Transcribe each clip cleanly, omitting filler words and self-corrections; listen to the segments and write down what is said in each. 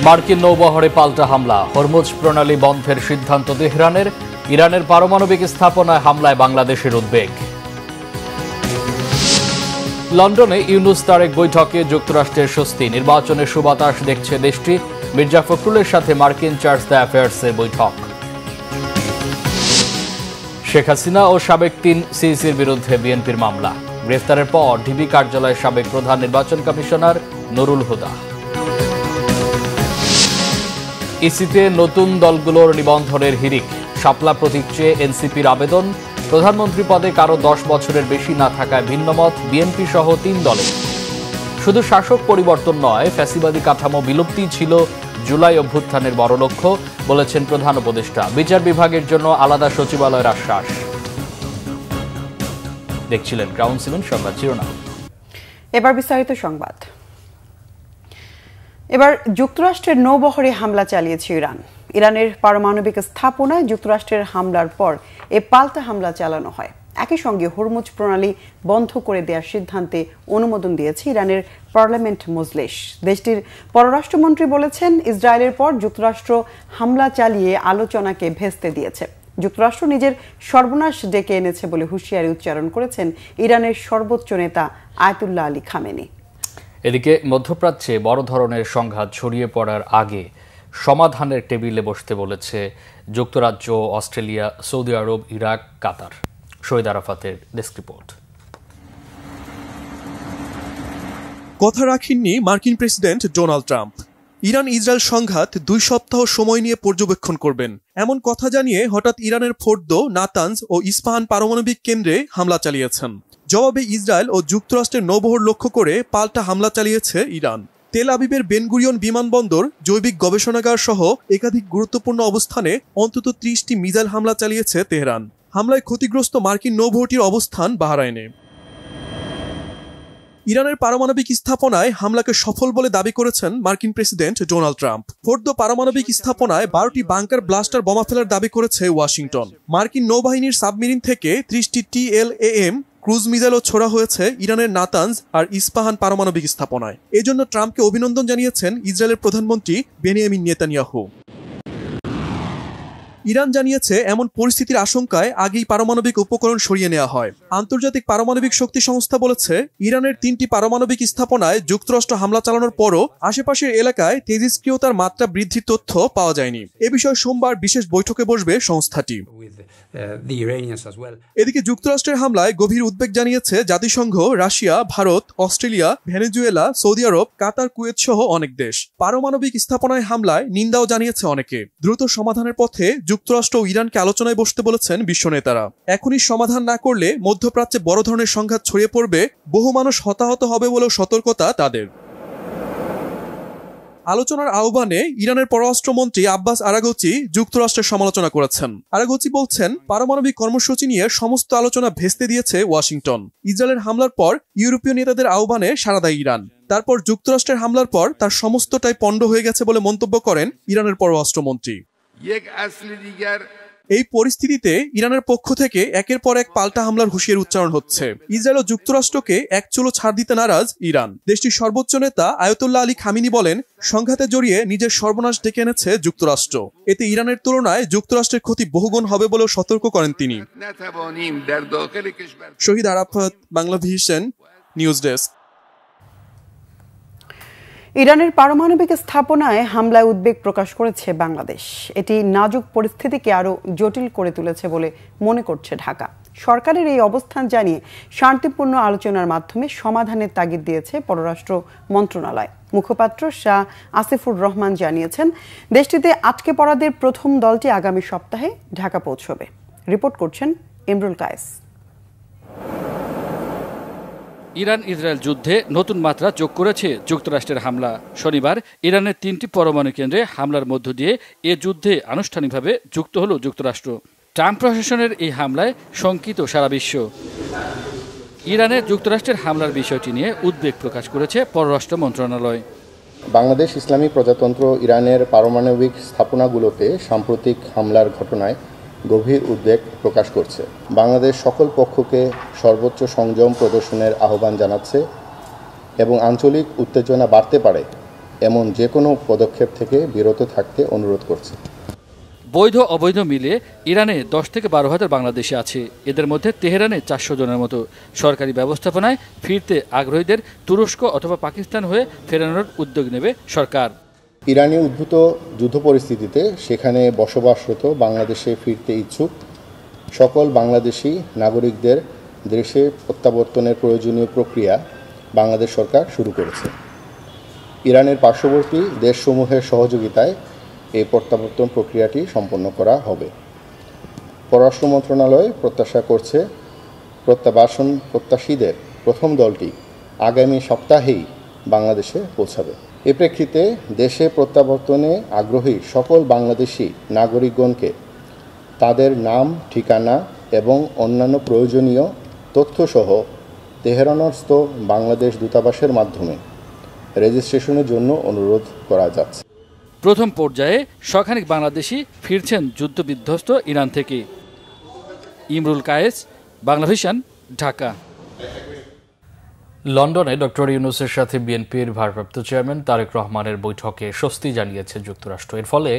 মার্কিন নৌবহরে পাল্টা হামলা, হরমুজ প্রণালী বন্ধের সিদ্ধান্ত তেহরানের। ইরানের পারমাণবিক স্থাপনায় হামলায় বাংলাদেশের উদ্বেগ। লন্ডনে ইউনুস তারেক বৈঠকে যুক্তরাষ্ট্রের স্বস্তি, নির্বাচনের সুবাতাস দেখছে দেশটি। মির্জা ফখরুলের সাথে মার্কিন চার্জ দ্য অ্যাফেয়ার্সের বৈঠক। শেখ হাসিনা ও সাবেক 3 সিইসির বিরুদ্ধে বিএনপির মামলা, গ্রেফতারের পর ঢিবি কার্যালয়ের সাবেক প্রধান নির্বাচন কমিশনার নুরুল হুদা। ইসিতে নতুন দলগুলোর নিবন্ধনের হিড়িক, শাপলা প্রতীক চেয়ে এনসিপির আবেদন। প্রধানমন্ত্রী পদে কারো 10 বছরের বেশি না থাকায় ভিন্নমত বিএনপি সহ 3 দলে। শুধু শাসক পরিবর্তন নয়, ফ্যাসিবাদী কাঠামো বিলুপ্তি ছিল জুলাই অভ্যুত্থানের বড় লক্ষ্য, বলেছেন প্রধান উপদেষ্টা। বিচার বিভাগের জন্য আলাদা সচিবালয়ের আশ্বাস। দেখছিলেন গ্রাউন্ড সিমেন্ট সংবাদ শিরোনাম। এবার বিস্তারিত সংবাদ। এবার যুক্তরাষ্ট্রের নৌবহরে হামলা চালিয়েছে ইরান। ইরানের পারমাণবিক স্থাপনায় যুক্তরাষ্ট্রের হামলার পর এ পাল্টা হামলা চালানো হয়। একই সঙ্গে হরমুজ প্রণালী বন্ধ করে দেওয়ার সিদ্ধান্তে অনুমোদন দিয়েছে ইরানের পার্লামেন্ট মজলিস। দেশটির পররাষ্ট্রমন্ত্রী বলেছেন, ইসরায়েলের পর যুক্তরাষ্ট্র হামলা চালিয়ে আলোচনাকে ভেস্তে দিয়েছে। যুক্তরাষ্ট্র নিজের সর্বনাশ ডেকে এনেছে বলে হুঁশিয়ারি উচ্চারণ করেছেন ইরানের সর্বোচ্চ নেতা আয়াতুল্লাহ আলী খামেনি। এদিকে মধ্যপ্রাচ্যে বড় ধরনের সংঘাত ছড়িয়ে পড়ার আগে সমাধানের টেবিলে বসতে বলেছে যুক্তরাজ্য, অস্ট্রেলিয়া, সৌদি আরব, ইরাক, কাতার। শহীদ আরাফাতের ডেস্ক রিপোর্ট। কথা রাখেননি মার্কিন president Donald Trump. Iran Israel সংঘাত 2 সপ্তাহ সময় নিয়ে পর্যবেক্ষণ করবেন, এমন কথা জানিয়ে হঠাৎ ইরানের ফোর্দো, নাতানজ ও ইস্পাহান পারমাণবিক কেন্দ্রে হামলা চালিয়েছেন। জবাবে ইসরায়েল ও যুক্তরাষ্ট্রের নৌবহর লক্ষ্য করে পাল্টা হামলা চালিয়েছে ইরান। তেল আবিবের বেনগুরিয়ন বিমানবন্দর, জৈবিক গবেষণাগার সহ একাধিক গুরুত্বপূর্ণ অবস্থানে অন্তত 30টি মিসাইল হামলা চালিয়েছে তেহরান। হামলায় ক্ষতিগ্রস্ত মার্কিন নৌবহরটির অবস্থান বাহরাইনে। ইরানের পারমাণবিক স্থাপনায় হামলাকে সফল বলে দাবি করেছেন মার্কিন প্রেসিডেন্ট ডোনাল্ড ট্রাম্প। ফোর্দো পারমাণবিক স্থাপনায় 12টি বাংকার ব্লাস্টার বোমা ফেলার দাবি করেছে ওয়াশিংটন। মার্কিন নৌবাহিনীর সাবমেরিন থেকে 30টি TLAM ক্রুজ মিসাইলও ছোড়া হয়েছে ইরানের নাতানজ আর ইস্পাহান পারমাণবিক স্থাপনায়। এজন্য ট্রাম্পকে অভিনন্দন জানিয়েছেন ইসরায়েলের প্রধানমন্ত্রী বেনিয়ামিন নেতানিয়াহু। ইরান জানিয়েছে, এমন পরিস্থিতির আশঙ্কায় আগেই পারমাণবিক উপকরণ সরিয়ে নেওয়া হয়। আন্তর্জাতিক পারমাণবিক শক্তি সংস্থা বলেছে, ইরানের 3টি পারমাণবিক স্থাপনায় যুক্তরাষ্ট্র হামলা চালানোর পরও আশেপাশের এলাকায় তেজস্ক্রিয়তার মাত্রা বৃদ্ধির তথ্য পাওয়া যায়নি। এ বিষয়ে সোমবার বিশেষ বৈঠকে বসবে সংস্থাটি। এদিকে যুক্তরাষ্ট্রের হামলায় গভীর উদ্বেগ জানিয়েছে জাতিসংঘ, Russia, Bharat, Australia, Venezuela, Saudi Arab, Qatar, Kuwait সহ অনেক দেশ। পারমাণবিক স্থাপনায় হামলায় নিন্দাও জানিয়েছে অনেকে। দ্রুত সমাধানের পথে যুক্তরাষ্ট্র ও ইরানকে আলোচনায় বসতে বলেছেন বিশ্ব নেতারা। এখনই সমাধান না করলে মধ্যপ্রাচ্যে বড় ধরনের সংঘাত ছড়িয়ে পড়বে, বহু মানুষ হতাহত হবে বলেও সতর্কতা তাদের। আলোচনার আহ্বানে ইরানের পররাষ্ট্রমন্ত্রী আব্বাস আরাগচি যুক্তরাষ্ট্রের সমালোচনা করেছেন। আরাগচি বলছেন, পারমাণবিক কর্মসূচি নিয়ে সমস্ত আলোচনা ভেস্তে দিয়েছে ওয়াশিংটন। ইসরায়েলের হামলার পর ইউরোপীয় নেতাদের আহ্বানে সাড়া দেয় ইরান। তারপর যুক্তরাষ্ট্রের হামলার পর তার সমস্তটাই পণ্ড হয়ে গেছে বলে মন্তব্য করেন ইরানের পররাষ্ট্রমন্ত্রী। এই পরিস্থিতিতে ইরানের পক্ষ থেকে একের পর এক পাল্টা হামলার হুঁশিয়ারি উচ্চারণ হচ্ছে। ইসরায়েল ও যুক্তরাষ্ট্রকে এক চুলো ছাড় দিতে নারাজ ইরান। দেশটির সর্বোচ্চ নেতা আয়াতুল্লাহ আলী খামেনি বলেন, সংঘাতে জড়িয়ে নিজের সর্বনাশ ডেকে এনেছে যুক্তরাষ্ট্র। এতে ইরানের তুলনায় যুক্তরাষ্ট্রের ক্ষতি বহুগুণ হবে বলেও সতর্ক করেন তিনি। Shahid Arafat, Bangla vision news desk. ইরানের পারমাণবিক স্থাপনায় হামলায় উদ্বেগ প্রকাশ করেছে বাংলাদেশ। এটি নাজুক পরিস্থিতিকে আরও জটিল করে তুলেছে বলে মনে করছে ঢাকা। সরকারের এই অবস্থান জানিয়ে শান্তিপূর্ণ আলোচনার মাধ্যমে সমাধানের তাগিদ দিয়েছে পররাষ্ট্র মন্ত্রণালয়। মুখপাত্র শাহ আসিফুর রহমান জানিয়েছেন, দেশটিতে আটকে পড়াদের প্রথম দলটি আগামী সপ্তাহে ঢাকা পৌঁছবে। রিপোর্ট করছেন ইমরুল কায়েস। ইরান ইসরায়েল যুদ্ধে নতুন মাত্রা যোগ করেছে যুক্তরাষ্ট্রের হামলা। শনিবার ইরানের 3টি পরমাণু কেন্দ্রে হামলার মধ্য দিয়ে এ যুদ্ধে আনুষ্ঠানিকভাবে যুক্ত হল যুক্তরাষ্ট্র। ট্রাম্প প্রশাসনের এই হামলায় শঙ্কিত সারা বিশ্ব। ইরানে যুক্তরাষ্ট্রের হামলার বিষয়টি নিয়ে উদ্বেগ প্রকাশ করেছে পররাষ্ট্র মন্ত্রণালয়। বাংলাদেশ ইসলামী প্রজাতন্ত্র ইরানের পারমাণবিক স্থাপনাগুলোতে সাম্প্রতিক হামলার ঘটনায় গভীর উদ্বেগ প্রকাশ করছে। বাংলাদেশ সকল পক্ষকে সর্বোচ্চ সংযম প্রদর্শনের আহ্বান জানাচ্ছে এবং আঞ্চলিক উত্তেজনা বাড়তে পারে এমন যে কোনো পদক্ষেপ থেকে বিরত থাকতে অনুরোধ করছে। বৈধ অবৈধ মিলে ইরানে 10 থেকে 12 হাজার বাংলাদেশি আছে। এদের মধ্যে তেহরানে 400 জনের মতো। সরকারি ব্যবস্থাপনায় ফিরতে আগ্রহীদের তুরস্ক অথবা পাকিস্তান হয়ে ফেরানোর উদ্যোগ নেবে সরকার। ইরানি উদ্ভূত যুদ্ধ পরিস্থিতিতে সেখানে বসবাসরত বাংলাদেশে ফিরতে ইচ্ছুক সকল বাংলাদেশি নাগরিকদের দেশে প্রত্যাবর্তনের প্রয়োজনীয় প্রক্রিয়া বাংলাদেশ সরকার শুরু করেছে। ইরানের পার্শ্ববর্তী দেশসমূহের সহযোগিতায় এই প্রত্যাবর্তন প্রক্রিয়াটি সম্পন্ন করা হবে। পররাষ্ট্র মন্ত্রণালয় প্রত্যাশা করছে প্রত্যাবাসন প্রত্যাশীদের প্রথম দলটি আগামী সপ্তাহেই বাংলাদেশে পৌঁছাবে। এ প্রেক্ষিতে দেশে প্রত্যাবর্তনে আগ্রহী সকল বাংলাদেশি নাগরিকগণকে তাদের নাম, ঠিকানা এবং অন্যান্য প্রয়োজনীয় তথ্যসহ তেহরানস্থ বাংলাদেশ দূতাবাসের মাধ্যমে রেজিস্ট্রেশনের জন্য অনুরোধ করা যাচ্ছে। প্রথম পর্যায়ে শখানেক বাংলাদেশি ফিরছেন যুদ্ধবিধ্বস্ত ইরান থেকে। ইমরুল কায়েস, বাংলাভিশন, ঢাকা। লন্ডনে ডক্টর ইউনূসের সাথে বিএনপির ভারপ্রাপ্ত চেয়ারম্যান তারেক রহমানের বৈঠকে স্বস্তি জানিয়েছে যুক্তরাষ্ট্র। এর ফলে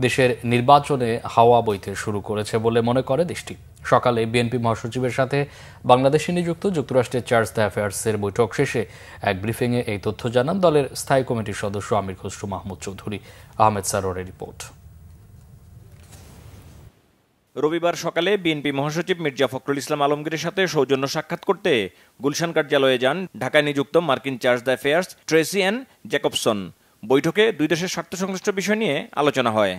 দেশের নির্বাচনে হাওয়া বইতে শুরু করেছে বলে মনে করে দেশটি। সকালে বিএনপি মহাসচিবের সাথে বাংলাদেশে নিযুক্ত যুক্তরাষ্ট্রের চার্জ দ্য অ্যাফেয়ার্সের বৈঠক শেষে এক ব্রিফিংয়ে এই তথ্য জানান দলের স্থায়ী কমিটির সদস্য আমির খসরু মাহমুদ চৌধুরী। আহমেদ সারোয়ারের রিপোর্ট। রবিবার সকালে বিএনপি মহাসচিব মির্জা ফখরুল ইসলাম আলমগীরের সাথে সৌজন্য সাক্ষাৎ করতে গুলশান কার্যালয়ে যান ঢাকায় নিযুক্ত মার্কিন charge d'affaires Tracey Ann Jacobson. বৈঠকে দুই দেশের স্বার্থ সংশ্লিষ্ট বিষয় নিয়ে আলোচনা হয়।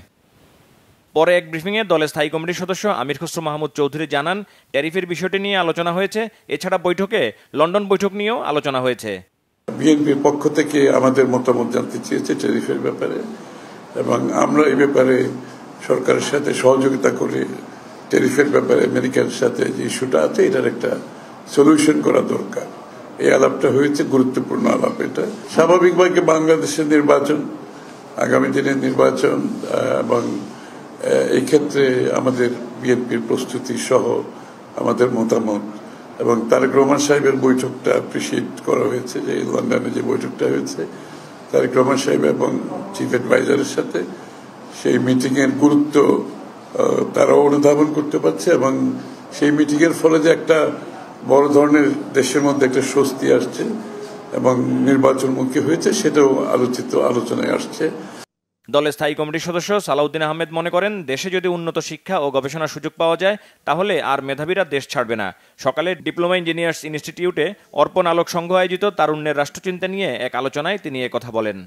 পরে এক ব্রিফিংয়ে দলের স্থায়ী কমিটির সদস্য আমির খসরু মাহমুদ চৌধুরী জানান, ট্যারিফের বিষয়টি নিয়ে আলোচনা হয়েছে। এছাড়া বৈঠকে লন্ডন বৈঠক নিয়েও আলোচনা হয়েছে। বিএনপির পক্ষ থেকে আমাদের মতামত জানতে চেয়েছে ট্যারিফের ব্যাপারে, এবং আমরা এই ব্যাপারে সরকারের সাথে সহযোগিতা করে ট্যারিফের ব্যাপারে আমেরিকার সাথে যে ইস্যুটা আছে এটার একটা সলিউশন করা দরকার। এই আলাপটা হয়েছে, গুরুত্বপূর্ণ আলাপ এটা। স্বাভাবিকভাবে বাংলাদেশের নির্বাচন, আগামী দিনের নির্বাচন এবং এই ক্ষেত্রে আমাদের বিএনপির প্রস্তুতি সহ আমাদের মতামত এবং তারেক রহমান সাহেবের বৈঠকটা অ্যাপ্রিসিয়েট করা হয়েছে। যে লন্ডনে যে বৈঠকটা হয়েছে তারেক রহমান সাহেব এবং চিফ অ্যাডভাইজারের সাথে, সেই মিটিংয়ের গুরুত্ব তারাও অনুধাবন করতে পারছে এবং সেই মিটিংয়ের ফলে যে একটা বড় ধরনের দেশের মধ্যে একটা স্বস্তি আসছে এবং নির্বাচনমুখী হয়েছে সেটাও আলোচনায় আসছে। দলের স্থায়ী কমিটির সদস্য সালাউদ্দিন আহমেদ মনে করেন, দেশে যদি উন্নত শিক্ষা ও গবেষণার সুযোগ পাওয়া যায় তাহলে আর মেধাবীরা দেশ ছাড়বে না। সকালে ডিপ্লোমা ইঞ্জিনিয়ার্স ইনস্টিটিউটে অর্পণ আলোক সংঘ আয়োজিত তারুণ্যের রাষ্ট্রচিন্তা নিয়ে এক আলোচনায় তিনি কথা বলেন।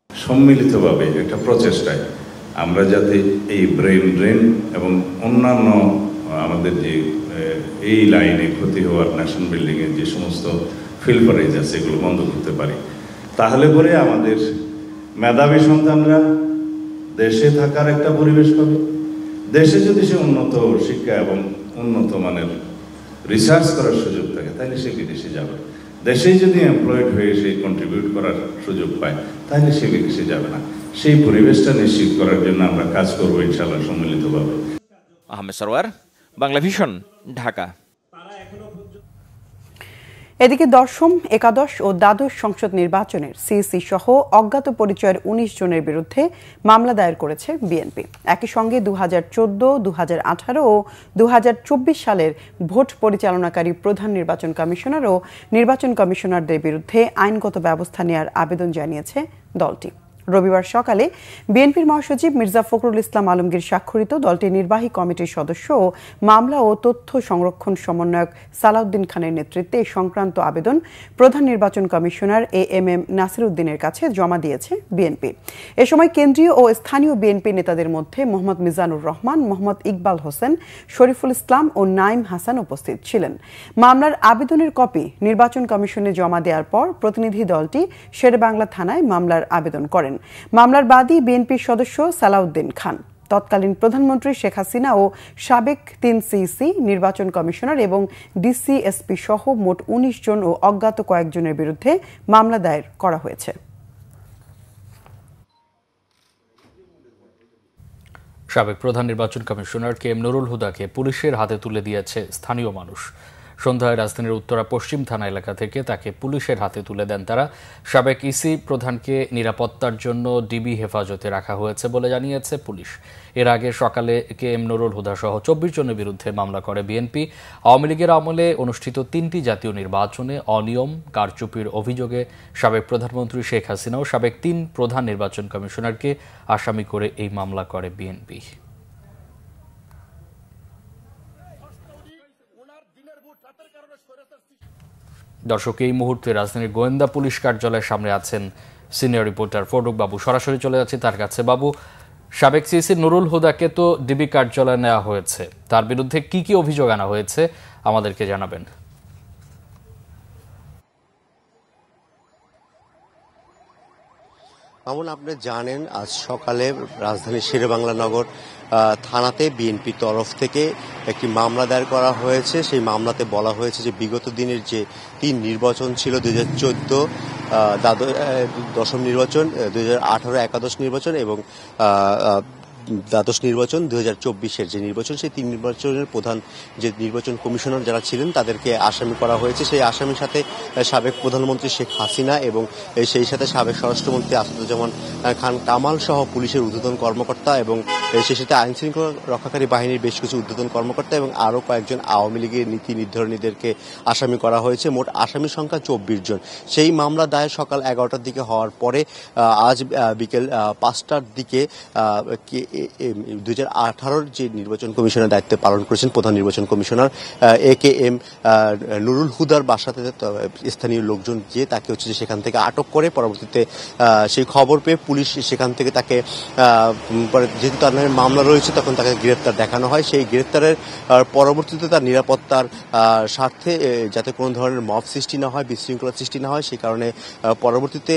সম্মিলিতভাবে একটা প্রচেষ্টায় আমরা যাতে এই ব্রেন ড্রেন এবং অন্যান্য আমাদের যে এই লাইনে ক্ষতি হওয়ার ন্যাশন বিল্ডিংয়ের যে সমস্ত ফিল্টারেজ আছে এগুলো বন্ধ করতে পারি, তাহলে পরে আমাদের মেধাবী সন্তানরা দেশে থাকার একটা পরিবেশ পাবে। দেশে যদি সে উন্নত শিক্ষা এবং উন্নত মানের রিসার্চ করার সুযোগ থাকে তাহলে সে বিদেশে যাবে। দেশেই যদি এমপ্লয়েড হয়ে সে কন্ট্রিবিউট করার সুযোগ পায় তাহলে সে বিদেশে যাবে না। সেই পরিবেশটা নিশ্চিত করার জন্য আমরা কাজ করবো ইনশাআল্লাহ সম্মিলিতভাবে। আহমেদ সরওয়ার, বাংলাভিশন, ঢাকা। এদিকে দশম, একাদশ ও দ্বাদশ সংসদ নির্বাচনের সিইসি সহ অজ্ঞাত পরিচয়ের ১৯ জনের বিরুদ্ধে মামলা দায়ের করেছে বিএনপি। একই সঙ্গে 2014, 2018 ও 2024 সালের ভোট পরিচালনাকারী প্রধান নির্বাচন কমিশনার ও নির্বাচন কমিশনারদের বিরুদ্ধে আইনগত ব্যবস্থা নেওয়ার আবেদন জানিয়েছে দলটি। রবিবার সকালে বিএনপির মহাসচিব মির্জা ফখরুল ইসলাম আলমগীর স্বাক্ষরিত দলটির নির্বাহী কমিটির সদস্য ও মামলা ও তথ্য সংরক্ষণ সমন্বয়ক সালাউদ্দিন খানের নেতৃত্বে এই সংক্রান্ত আবেদন প্রধান নির্বাচন কমিশনার এএমএম নাসির উদ্দিনের কাছে জমা দিয়েছে বিএনপি। এ সময় কেন্দ্রীয় ও স্থানীয় বিএনপি নেতাদের মধ্যে মোহাম্মদ মিজানুর রহমান, মোহাম্মদ ইকবাল হোসেন, শরীফুল ইসলাম ও নাইম হাসান উপস্থিত ছিলেন। মামলার আবেদনের কপি নির্বাচন কমিশনে জমা দেওয়ার পর প্রতিনিধি দলটি শেরেবাংলা থানায় মামলার আবেদন করেন। মামলার বাদী বিএনপির সদস্য সালাউদ্দিন খান। তৎকালীন প্রধানমন্ত্রী শেখ হাসিনা ও সাবেক ৩ সিইসি, নির্বাচন কমিশনার এবং ডিসিএসপি সহ মোট ১৯ জন ও অজ্ঞাত কয়েকজনের বিরুদ্ধে মামলা দায়ের করা হয়েছে। সাবেক প্রধান নির্বাচন কমিশনার কে এম নুরুল হুদাকে পুলিশের হাতে তুলে দিয়েছে স্থানীয় মানুষ। সন্ধ্যায় রাজধানীর উত্তরা পশ্চিম থানা এলাকা থেকে তাকে পুলিশের হাতে তুলে দেন তারা। সাবেক ইসি প্রধানকে নিরাপত্তার জন্য ডিবি হেফাজতে রাখা হয়েছে বলে জানিয়েছে পুলিশ। এর আগে সকালে কে এম নুরুল হুদা সহ 24 জনের বিরুদ্ধে মামলা করে বিএনপি। আওয়ামী লীগের আমলে অনুষ্ঠিত 3টি জাতীয় নির্বাচনে অনিয়ম কারচুপির অভিযোগে সাবেক প্রধানমন্ত্রী শেখ হাসিনা ও সাবেক 3 প্রধান নির্বাচন কমিশনারকে আসামি করে এই মামলা করে বিএনপি। দর্শক, এই মুহূর্তে রাজধানীর গোয়েন্দা পুলিশ কার্যালয়ের সামনে আছেন সিনিয়র রিপোর্টার ফরুক বাবু। সরাসরি চলে যাচ্ছি তার কাছে। বাবু, সাবেক সিসি নুরুল হুদাকে তো ডিবি কার্যালয়ে নেওয়া হয়েছে, তার বিরুদ্ধে কি কি অভিযোগ আনা হয়েছে আমাদেরকে জানাবেন। মামুন, আপনি জানেন আজ সকালে রাজধানীর শেরেবাংলা নগর থানাতে বিএনপি তরফ থেকে একটি মামলা দায়ের করা হয়েছে। সেই মামলাতে বলা হয়েছে যে বিগত দিনের যে 3 নির্বাচন ছিল, 2014 দশম নির্বাচন, 2018 একাদশ নির্বাচন এবং দ্বাদশ নির্বাচন, 2024-এর যে নির্বাচন, সেই 3 নির্বাচনের প্রধান যে নির্বাচন কমিশনার যারা ছিলেন তাদেরকে আসামি করা হয়েছে। সেই আসামির সাথে সাবেক প্রধানমন্ত্রী শেখ হাসিনা এবং সেই সাথে সাবেক স্বরাষ্ট্রমন্ত্রী আসাদুজ্জামান খান কামাল সহ পুলিশের ঊর্ধ্বতন কর্মকর্তা এবং সেই সাথে আইন শৃঙ্খলা রক্ষাকারী বাহিনীর বেশ কিছু ঊর্ধ্বতন কর্মকর্তা এবং আরও কয়েকজন আওয়ামী লীগের নীতি নির্ধারণীদেরকে আসামি করা হয়েছে। মোট আসামির সংখ্যা 24 জন। সেই মামলা দায়ের সকাল 11টার দিকে হওয়ার পরে আজ বিকেল 5টার দিকে 2018-র যে নির্বাচন কমিশনের দায়িত্ব পালন করেছেন প্রধান নির্বাচন কমিশনার AKM নুরুল হুদার বাসাতে স্থানীয় লোকজন যে তাকে যে সেখান থেকে আটক করে। পরবর্তীতে সেই খবর পেয়ে পুলিশ সেখান থেকে তাকে, যেহেতু তার নামে মামলা রয়েছে, তখন তাকে গ্রেপ্তার দেখানো হয়। সেই গ্রেপ্তারের পরবর্তীতে তার নিরাপত্তার স্বার্থে যাতে কোনো ধরনের মব সৃষ্টি না হয়, বিশৃঙ্খলা সৃষ্টি না হয়, সেই কারণে পরবর্তীতে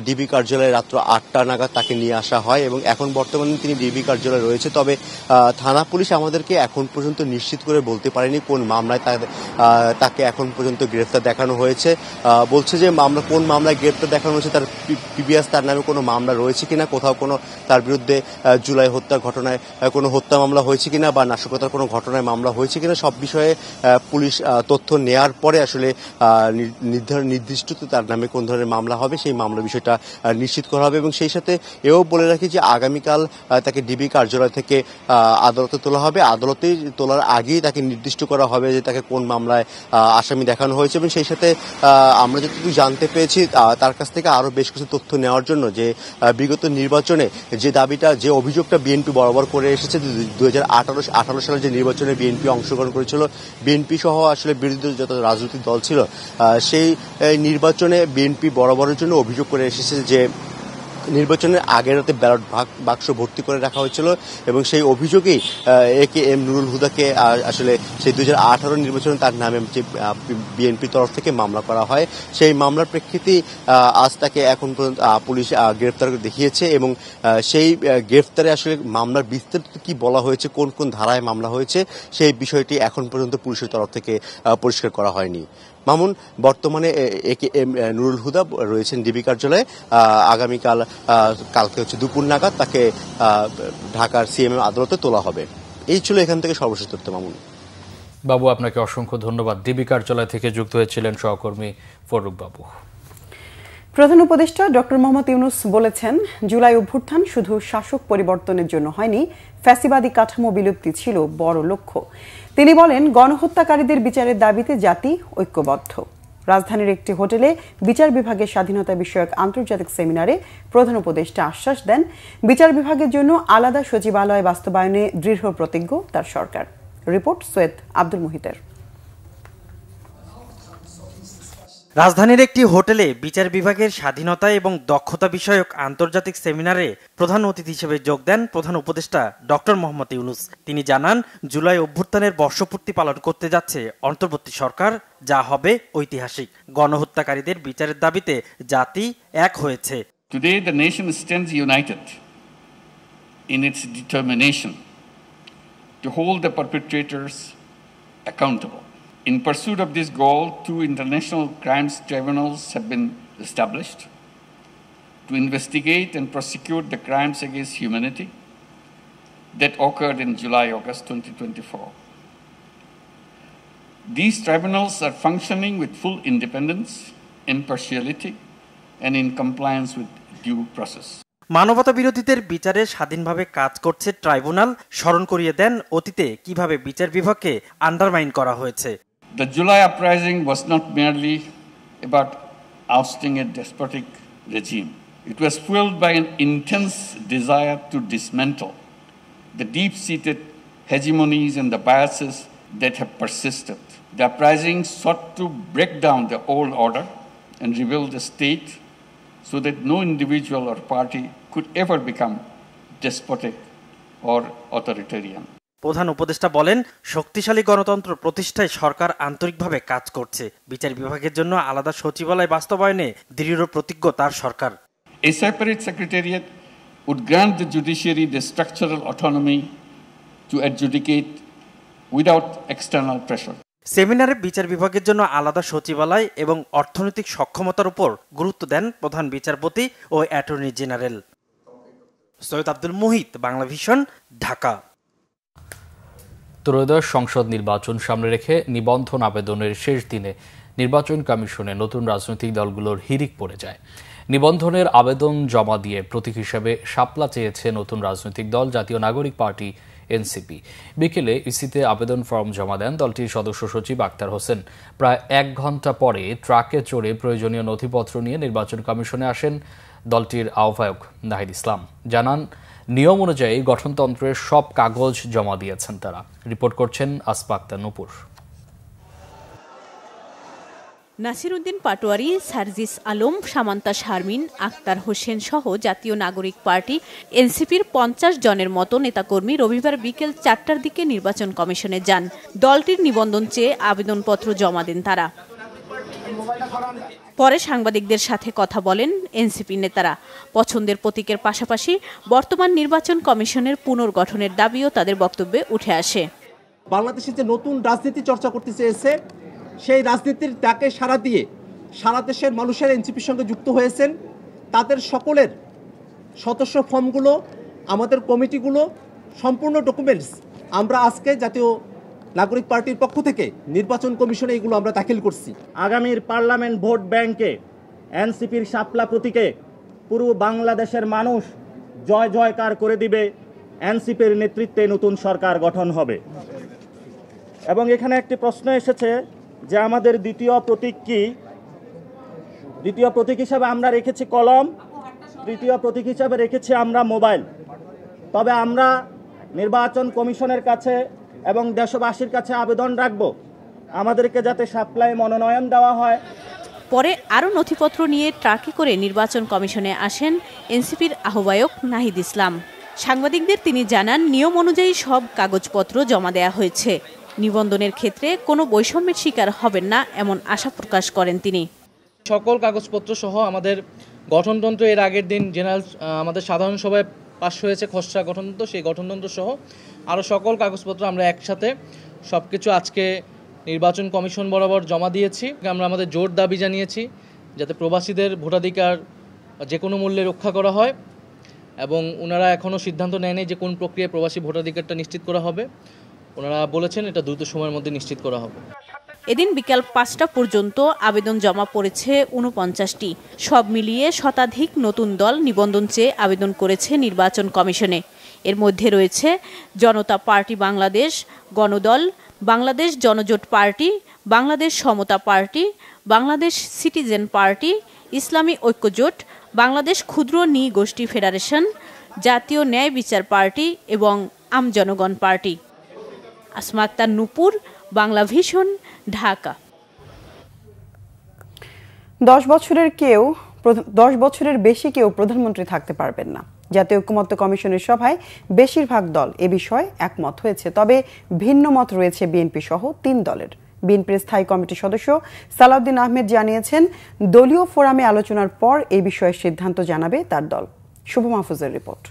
ডিবি কার্যালয়ে রাত্র 8টা নাগাদ তাকে নিয়ে আসা হয় এবং এখন বর্তমানে তিনি ডিবি কার্যালয়ে রয়েছে। তবে থানা পুলিশ আমাদেরকে এখন পর্যন্ত নিশ্চিত করে বলতে পারেনি কোন মামলায় তাকে এখন পর্যন্ত গ্রেফতার দেখানো হয়েছে। বলছে যে কোন মামলায় গ্রেফতার দেখানো হয়েছে, তার প্রিভিয়াস তার নামে কোনো মামলা রয়েছে কিনা, কোথাও কোনো তার বিরুদ্ধে জুলাই হত্যা ঘটনায় কোনো হত্যা মামলা হয়েছে কিনা বা নাশকতার কোনো ঘটনায় মামলা হয়েছে কিনা, সব বিষয়ে পুলিশ তথ্য নেয়ার পরে আসলে নির্দিষ্ট তার নামে কোন ধরনের মামলা হবে সেই মামলা বিষয়টা নিশ্চিত করা হবে। এবং সেই সাথে এও বলে রাখি যে আগামীকাল তাকে ডিবি কার্যালয় থেকে আদালতে তোলা হবে। আদালতে তোলার আগেই তাকে নির্দিষ্ট করা হবে যে তাকে কোন মামলায় আসামি দেখানো হয়েছে। এবং সেই সাথে আমরা যতটুকু জানতে পেরেছি তার কাছ থেকে আরো বেশ কিছু তথ্য নেওয়ার জন্য যে বিগত নির্বাচনে যে দাবিটা, যে অভিযোগটা বিএনপি বরাবর করে এসেছে, 2018 সালের যে নির্বাচনে বিএনপি অংশগ্রহণ করেছিল, বিএনপি সহ আসলে বিরোধী যত রাজনৈতিক দল ছিল, সেই নির্বাচনে বিএনপি বরাবরের জন্য অভিযোগ করে এসেছে যে নির্বাচনের আগের রাতে ব্যালট বাক্স ভর্তি করে রাখা হয়েছিল এবং সেই অভিযোগেই AKM নুরুল হুদাকে আসলে সেই 2018 নির্বাচনে তার নামে যে বিএনপির তরফ থেকে মামলা করা হয়, সেই মামলার প্রেক্ষিতে আজ তাকে এখন পর্যন্ত পুলিশ গ্রেফতার দেখিয়েছে এবং সেই গ্রেফতারে আসলে মামলার বিস্তারিত কি বলা হয়েছে, কোন কোন ধারায় মামলা হয়েছে, সেই বিষয়টি এখন পর্যন্ত পুলিশের তরফ থেকে পরিষ্কার করা হয়নি। মামুন, বর্তমানে AKM নুরুল হুদা রয়েছেন ডিবি কার্যালয়ে। কালকে দুপুর নাগাদ তাকে ঢাকার CMM আদালতে তোলা হবে। এই ছিল এখান থেকে সর্বশেষ তথ্য। মামুন বাবু, আপনাকে অসংখ্য ধন্যবাদ। ডিবি কার্যালয় থেকে যুক্ত হয়েছিলেন সহকর্মী ফরুক বাবু। প্রধান উপদেষ্টা ডক্টর মোহাম্মদ ইউনূস বলেছেন, জুলাই অভ্যুত্থান শুধু শাসক পরিবর্তনের জন্য হয়নি, ফ্যাসিবাদী কাঠামো বিলুপ্তি ছিল বড় লক্ষ্য। তিনি বলেন, গণহত্যাকারীদের বিচারের দাবিতে জাতি ঐক্যবদ্ধ। রাজধানীর একটি হোটেলে বিচার বিভাগের স্বাধীনতা বিষয়ক আন্তর্জাতিক সেমিনারে প্রধান উপদেষ্টা আশ্বাস দেন, বিচার বিভাগের জন্য আলাদা সচিবালয় বাস্তবায়নে দৃঢ় প্রতিজ্ঞ তার সরকার। রিপোর্ট সৈয়দ আব্দুল মুহিতের। রাজধানীর একটি হোটেলে বিচার বিভাগের স্বাধীনতা এবং দক্ষতা বিষয়ক আন্তর্জাতিক সেমিনারে প্রধান অতিথি হিসেবে যোগ দেন প্রধান উপদেষ্টা ডক্টর মোহাম্মদ ইউনূস। তিনি জানান, জুলাই অভ্যুত্থানের বর্ষপূর্তি পালন করতে যাচ্ছে অন্তর্বর্তী সরকার, যা হবে ঐতিহাসিক। গণহত্যাকারীদের বিচারের দাবিতে জাতি এক হয়েছে। Today the nation stands united in its determination to hold the perpetrators accountable. In pursuit of this goal, 2 international crimes tribunals have been established to investigate and prosecute the crimes against humanity that occurred in July-August 2024. These tribunals are functioning with full independence, impartiality, and in compliance with due process. মানবতা বিরোধীদের বিচারে স্বাধীনভাবে কাজ করছে tribunal স্মরণ করিয়ে দেন অতীতে কিভাবে বিচার বিভাগকে আন্ডারমাইন করা হয়েছে। The July uprising was not merely about ousting a despotic regime. It was fueled by an intense desire to dismantle the deep-seated hegemonies and the biases that have persisted. The uprising sought to break down the old order and rebuild the state so that no individual or party could ever become despotic or authoritarian. প্রধান উপদেষ্টা বলেন, শক্তিশালী গণতন্ত্র প্রতিষ্ঠায় সরকার আন্তরিকভাবে কাজ করছে। বিচার বিভাগের জন্য আলাদা সচিবালয় বাস্তবায়নে দৃঢ় প্রতিজ্ঞ তার সরকার। A separate secretariat would grant the judiciary the structural autonomy to adjudicate without external pressure. সেমিনারে বিচার বিভাগের জন্য আলাদা সচিবালয় এবং অর্থনৈতিক সক্ষমতার উপর গুরুত্ব দেন প্রধান বিচারপতি ও attorney general. Syed Abdul Muhit, Bangla vision, Dhaka. ত্রয়োদশ সংসদ নির্বাচন সামনে রেখে নিবন্ধন আবেদনের শেষ দিনে নির্বাচন কমিশনে নতুন রাজনৈতিক দলগুলোর হিড়িক পড়ে যায়। নিবন্ধনের আবেদন জমা দিয়ে প্রতীক হিসেবে শাপলা চেয়েছে নতুন রাজনৈতিক দল জাতীয় নাগরিক পার্টি এনসিপি। বিকেলে ইসিতে আবেদন ফর্ম জমা দেন দলটির সদস্য সচিব আক্তার হোসেন। প্রায় 1 ঘণ্টা পরে ট্রাকে চড়ে প্রয়োজনীয় নথিপত্র নিয়ে নির্বাচন কমিশনে আসেন দলটির আহ্বায়ক নাহিদ ইসলাম। জানান, নিয়ম অনুযায়ী গঠনতন্ত্রের সব কাগজ জমা দিয়েছেন তারা। রিপোর্ট করছেন আসপা আক্তার নূপুর। নাসিরউদ্দিন পাটোয়ারি, সার্জিস আলম, সামান্তা শারমিন, আক্তার হোসেন সহ জাতীয় নাগরিক পার্টি এনসিপির 50 জনের মতো নেতাকর্মী রবিবার বিকেল 4টার দিকে নির্বাচন কমিশনে যান। দলটির নিবন্ধন চেয়ে আবেদনপত্র জমা দেন তারা। পরে সাংবাদিকদের সাথে কথা বলেন এনসিপি নেতারা। পছন্দের প্রতীকের পাশাপাশি বর্তমান নির্বাচন কমিশনের পুনর্গঠনের দাবিও তাদের বক্তব্যে উঠে আসে। বাংলাদেশে যে নতুন রাজনীতি চর্চা করতে চেয়েছে, সেই রাজনীতির ডাকে সাড়া দিয়ে সারা দেশের মানুষের এনসিপির সঙ্গে যুক্ত হয়েছেন। তাদের সকলের সদস্য ফর্মগুলো, আমাদের কমিটিগুলো, সম্পূর্ণ ডকুমেন্টস আমরা আজকে জাতীয় নাগরিক পার্টির পক্ষ থেকে নির্বাচন কমিশনে এগুলো আমরা দাখিল করছি। আগামীর পার্লামেন্ট ভোট ব্যাংকে এনসিপির শাপলা প্রতীকে পুরো বাংলাদেশের মানুষ জয় জয়কার করে দিবে। এনসিপির নেতৃত্বে নতুন সরকার গঠন হবে। এবং এখানে একটি প্রশ্ন এসেছে যে আমাদের দ্বিতীয় প্রতীক কি? দ্বিতীয় প্রতীক হিসাবে আমরা রেখেছি কলম, তৃতীয় প্রতীক হিসাবে রেখেছি আমরা মোবাইল। তবে আমরা নির্বাচন কমিশনের কাছে এবং দেশবাসীর কাছে আবেদন রাখব আমাদেরকে যাতে শাপলায় মনোনয়ন দেওয়া হয়। পরে আরও নথিপত্র নিয়ে ট্রাকে করে নির্বাচন কমিশনে আসেন এনসিপির আহ্বায়ক নাহিদ ইসলাম। সাংবাদিকদের তিনি জানান, নিয়ম অনুযায়ী সব কাগজপত্র জমা দেওয়া হয়েছে। নিবন্ধনের ক্ষেত্রে কোনো বৈষম্যের শিকার হবেন না এমন আশা প্রকাশ করেন তিনি। সকল কাগজপত্র সহ আমাদের গঠনতন্ত্র এর আগের দিন জেনারেল আমাদের সাধারণ সভায় পাশ হয়েছে খসড়া গঠনতন্ত্র, সেই গঠনতন্ত্র সহ আরও সকল কাগজপত্র আমরা একসাথে সবকিছু আজকে নির্বাচন কমিশন বরাবর জমা দিয়েছি। আমরা আমাদের জোর দাবি জানিয়েছি যাতে প্রবাসীদের ভোটাধিকার যে কোনো মূল্যে রক্ষা করা হয়, এবং ওনারা এখনও সিদ্ধান্ত নেয়নি যে কোন প্রক্রিয়ায় প্রবাসী ভোটাধিকারটা নিশ্চিত করা হবে। ওনারা বলেছেন এটা দ্রুত সময়ের মধ্যে নিশ্চিত করা হবে। এদিন বিকাল 5টা পর্যন্ত আবেদন জমা পড়েছে 49টি। সব মিলিয়ে শতাধিক নতুন দল নিবন্ধন চেয়ে আবেদন করেছে নির্বাচন কমিশনে। এর মধ্যে রয়েছে জনতা পার্টি বাংলাদেশ, গণদল, বাংলাদেশ জনজোট পার্টি, বাংলাদেশ সমতা পার্টি, বাংলাদেশ সিটিজেন পার্টি, ইসলামী ঐক্যজোট, বাংলাদেশ ক্ষুদ্র নৃগোষ্ঠী ফেডারেশন, জাতীয় ন্যায় বিচার পার্টি এবং আমজনগণ পার্টি। আসমা আক্তার নূপুর, বাংলা ভিশন, ঢাকা। 10 বছরের বেশি কেউ প্রধানমন্ত্রী থাকতে পারবেন না। জাতীয় ঐকমত্য কমিশনের সভায় বেশিরভাগ দল এ বিষয়ে একমত হয়েছে। তবে ভিন্ন মত রয়েছে বিএনপি সহ 3 দলের। বিএনপির স্থায়ী কমিটির সদস্য সালাউদ্দিন আহমেদ জানিয়েছেন, দলীয় ফোরামে আলোচনার পর এই বিষয়ে সিদ্ধান্ত জানাবে তার দল। শুভ মাহফুজের রিপোর্ট।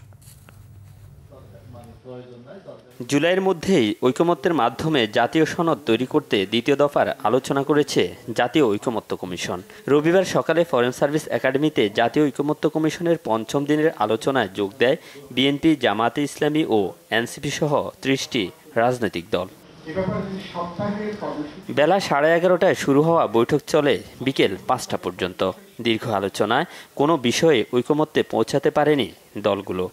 জুলাইয়ের মধ্যেই ঐকমত্যের মাধ্যমে জাতীয় সনদ তৈরি করতে দ্বিতীয় দফার আলোচনা করেছে জাতীয় ঐকমত্য কমিশন। রবিবার সকালে ফরেন সার্ভিস একাডেমিতে জাতীয় ঐকমত্য কমিশনের 5ম দিনের আলোচনায় যোগ দেয় বিএনপি, জামায়াতে ইসলামী ও এনসিপি সহ 30টি রাজনৈতিক দল। বেলা 11:30টায় শুরু হওয়া বৈঠক চলে বিকেল 5টা পর্যন্ত। দীর্ঘ আলোচনায় কোনো বিষয়ে ঐকমত্যে পৌঁছাতে পারেনি দলগুলো।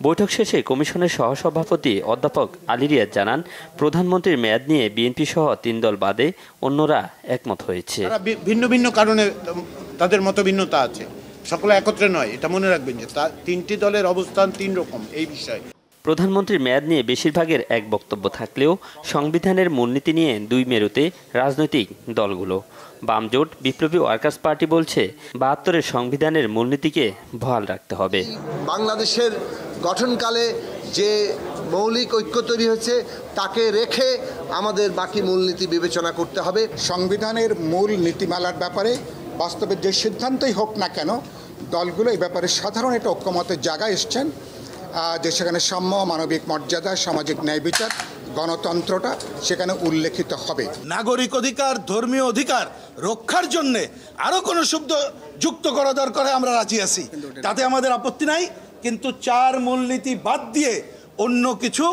বৈঠক শেষে কমিশনের সহসভাপতি অধ্যাপক আলী রিয়াদ জানান, প্রধানমন্ত্রীর মেয়াদ নিয়ে বিএনপি সহ 3 দল বাদে অন্যরা একমত হয়েছে। ভিন্ন ভিন্ন কারণে তাদের মতভিন্নতা আছে, সকলে একত্রে নয়, এটা মনে রাখবেন যে 3টি দলের অবস্থান 3 রকম এই বিষয়ে। প্রধানমন্ত্রীর মেয়াদ নিয়ে বেশিরভাগের এক বক্তব্য থাকলেও সংবিধানের মূলনীতি নিয়ে 2 মেরুতে রাজনৈতিক দলগুলো। বামজোট বিপ্লবী ওয়ার্কার্স পার্টি বলছে 72-এর সংবিধানের মূলনীতিকে বহাল রাখতে হবে। বাংলাদেশের গঠনকালে যে মৌলিক ঐক্য তৈরি হয়েছে তাকে রেখে আমাদের বাকি মূলনীতি বিবেচনা করতে হবে। সংবিধানের মূল নীতিমালার ব্যাপারে বাস্তবে যে সিদ্ধান্তই হোক না কেন, দলগুলো এই ব্যাপারে সাধারণ একটা ঐক্যমতের জায়গায় এসছেন, যে সেখানে সাম্য, মানবিক মর্যাদা, সামাজিক ন্যায় বিচার, গণতন্ত্রটা সেখানে উল্লেখিত হবে। নাগরিক অধিকার, ধর্মীয় অধিকার রক্ষার জন্য আরো কোনো শব্দ যুক্ত করা দরকার, আমরা রাজি আছি, তাতে আমাদের আপত্তি নাই। কিন্তু 4 মূলনীতি বাদ দিয়ে অন্য কিছু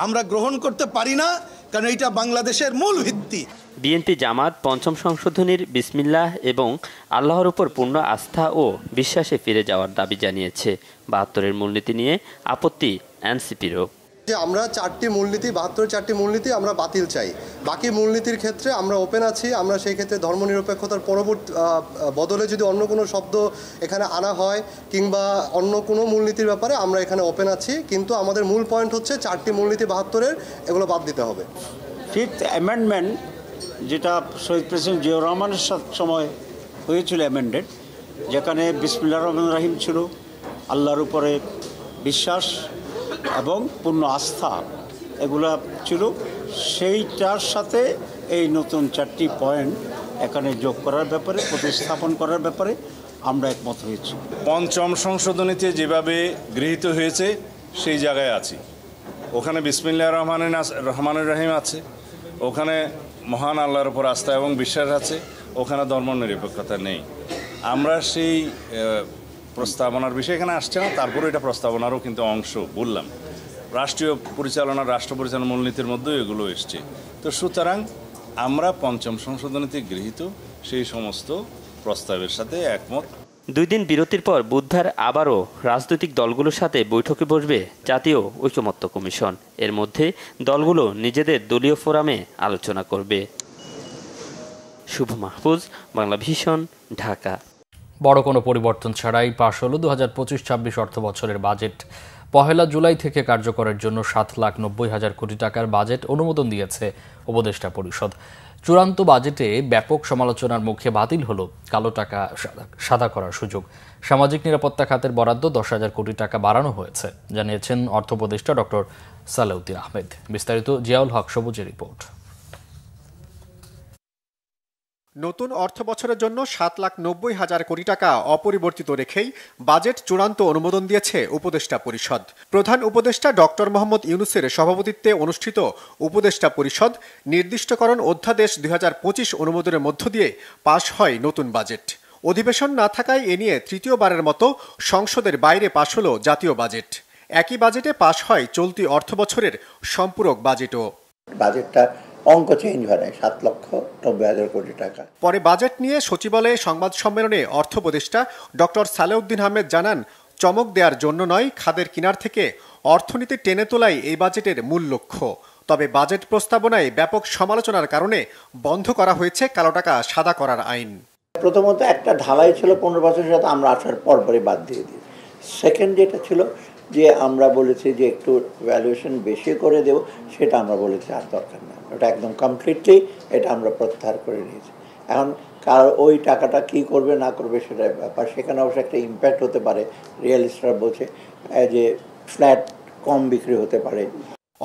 আমরা গ্রহণ করতে পারি না, কারণ এটা বাংলাদেশের মূল ভিত্তি। বিএনপি জামাত 5ম সংশোধনীর বিসমিল্লাহ এবং আল্লাহর উপর পূর্ণ আস্থা ও বিশ্বাসে ফিরে যাওয়ার দাবি জানিয়েছে। 72-এর মূলনীতি নিয়ে আপত্তি এনসিপিরও। যে আমরা 4টি মূলনীতি, 72-এর 4টি মূলনীতি আমরা বাতিল চাই। বাকি মূলনীতির ক্ষেত্রে আমরা ওপেন আছি। আমরা সেই ক্ষেত্রে ধর্মনিরপেক্ষতার পরবর্তী বদলে যদি অন্য কোনো শব্দ এখানে আনা হয় কিংবা অন্য কোনো মূলনীতির ব্যাপারে আমরা এখানে ওপেন আছি, কিন্তু আমাদের মূল পয়েন্ট হচ্ছে 4টি মূলনীতি 72-এর এগুলো বাদ দিতে হবে। 5th অ্যামেন্ডমেন্ট যেটা শহীদ প্রেসিডেন্ট জিয়াউর রহমানের সময় হয়েছিল অ্যামেন্ডেড, যেখানে বিসমিল্লাহির রহমানির রহিম ছিল, আল্লাহর উপরে বিশ্বাস এবং পূর্ণ আস্থা এগুলা ছিল, সেইটার সাথে এই নতুন 4টি পয়েন্ট এখানে যোগ করার ব্যাপারে, প্রতিস্থাপন করার ব্যাপারে আমরা একমত হয়েছি। 5ম সংশোধনীতে যেভাবে গৃহীত হয়েছে সেই জায়গায় আছি। ওখানে বিসমিল্লাহির রহমানির রহিম আছে, ওখানে মহান আল্লাহর উপর আস্থা এবং বিশ্বাস আছে, ওখানে ধর্মনিরপেক্ষতা নেই। আমরা সেই প্রস্তাবনার বিষয় এখানে আসছে না, তারপরে এটা প্রস্তাবনারও কিন্তু অংশ বললাম। রাষ্ট্র পরিচালনা মূলনীতির মধ্যেও এগুলো এসছে। তো সুতরাং আমরা 5ম সংশোধনীতে গৃহীত সেই সমস্ত প্রস্তাবের সাথে একমত। 2 দিন বিরতির পর বুধবার আবারও রাজনৈতিক দলগুলোর সাথে বৈঠকে বসবে জাতীয় ঐকমত্য কমিশন। এর মধ্যে দলগুলো নিজেদের দলীয় ফোরামে আলোচনা করবে। শুভ মাহফুজ, বাংলা ভিশন, ঢাকা। বড় কোনো পরিবর্তন ছাড়াই পাশ হল 2025-26 অর্থ বছরের বাজেট। 1 জুলাই থেকে কার্যকরের জন্য 7,90,000 কোটি টাকার বাজেট অনুমোদন দিয়েছে উপদেষ্টা পরিষদ। চূড়ান্ত বাজেটে ব্যাপক সমালোচনার মুখে বাতিল হল কালো টাকা সাদা করার সুযোগ। সামাজিক নিরাপত্তা খাতের বরাদ্দ 10,000 কোটি টাকা বাড়ানো হয়েছে, জানিয়েছেন অর্থ উপদেষ্টা ডক্টর সালেউদ্দিন আহমেদ। বিস্তারিত জিয়াউল হক সবুজের রিপোর্ট। নতুন অর্থ বছরের জন্য 7,90,000 কোটি টাকা অপরিবর্তিত রেখেই বাজেট চূড়ান্ত অনুমোদন দিয়েছে উপদেষ্টা পরিষদ। প্রধান উপদেষ্টা ডক্টর মোহাম্মদ ইউনূসের সভাপতিত্বে অনুষ্ঠিত উপদেষ্টা পরিষদ নির্দিষ্টকরণ অধ্যাদেশ 2025 অনুমোদনের মধ্য দিয়ে পাশ হয় নতুন বাজেট। অধিবেশন না থাকায় এ নিয়ে তৃতীয়বারের মতো সংসদের বাইরে পাশ হল জাতীয় বাজেট। একই বাজেটে পাশ হয় চলতি অর্থ বছরের সম্পূরক বাজেটও। বাজেটটা অঙ্ক চেঞ্জ হয় নাই, 7,90,000 কোটি টাকা। পরে বাজেট নিয়ে সচিবালয়ে সংবাদ সম্মেলনে অর্থ উপদেষ্টা ডক্টর সালেউদ্দিন আহমেদ জানান, চমক দেওয়ার জন্য নয়, খাদের কিনার থেকে অর্থনীতি টেনে তোলাই এই বাজেটের মূল লক্ষ্য। তবে বাজেট প্রস্তাবনায় ব্যাপক সমালোচনার কারণে বন্ধ করা হয়েছে কালো টাকা সাদা করার আইন। প্রথমত একটা ঢালাই ছিল 15 বছরের সাথে, আমরা আসার পরপরই বাদ দিয়ে দিই। সেকেন্ড যেটা ছিল যে আমরা বলেছি যে একটু ভ্যালুয়েশন বেশি করে দেব, সেটা আমরা বলেছি আর দরকার না, ওটা একদম কমপ্লিটলি এটা আমরা প্রত্যাহার করে নিয়েছি। এখন কার ওই টাকাটা কি করবে না করবে সেটার ব্যাপার, সেখানে অবশ্য একটা ইম্প্যাক্ট হতে পারে। রিয়েলিস্টরা বলছে যে ফ্ল্যাট কম বিক্রি হতে পারে।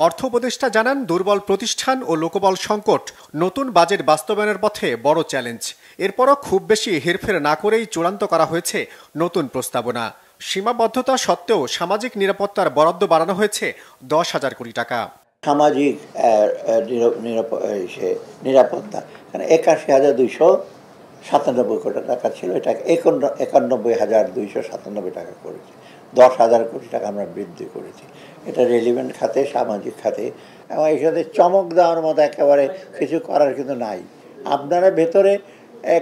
অর্থ উপদেষ্টা জানান, দুর্বল প্রতিষ্ঠান ও লোকবল সংকট নতুন বাজেট বাস্তবায়নের পথে বড় চ্যালেঞ্জ। এরপরও খুব বেশি হেরফের না করেই চূড়ান্ত করা হয়েছে নতুন প্রস্তাবনা। সীমাবদ্ধতা সত্ত্বেও সামাজিক নিরাপত্তার বরাদ্দ বাড়ানো হয়েছে 10,000 কোটি টাকা। সামাজিক নিরাপত্তা 81,297 কোটি টাকা ছিল, এটা 91,297 টাকা করেছে। 10,000 কোটি টাকা আমরা বৃদ্ধি করেছি। এটা রেলিভেন্ট খাতে, সামাজিক খাতে, এবং এই সাথে চমক দেওয়ার মতো একেবারে কিছু করার কিন্তু নাই। আপনারা ভেতরে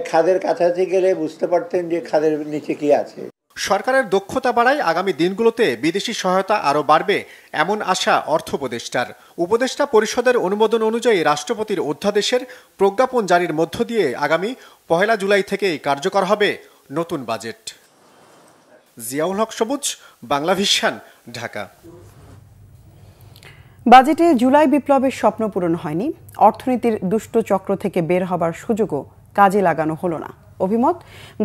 খাদের কাছাকাছি গেলে বুঝতে পারতেন যে খাদের নিচে কি আছে। সরকারের দক্ষতা বাড়ায় আগামী দিনগুলোতে বিদেশি সহায়তা আরও বাড়বে এমন আশা অর্থ উপদেষ্টার। উপদেষ্টা পরিষদের অনুমোদন অনুযায়ী রাষ্ট্রপতির অধ্যাদেশের প্রজ্ঞাপন জারির মধ্য দিয়ে আগামী 1 জুলাই থেকেই কার্যকর হবে নতুন বাজেট। জিয়াউল হক সবুজ, বাংলা ভিশন, ঢাকা। বাজেটে জুলাই বিপ্লবের স্বপ্ন পূরণ হয়নি, অর্থনীতির দুষ্ট চক্র থেকে বের হবার সুযোগও কাজে লাগানো হলো না। অভিমত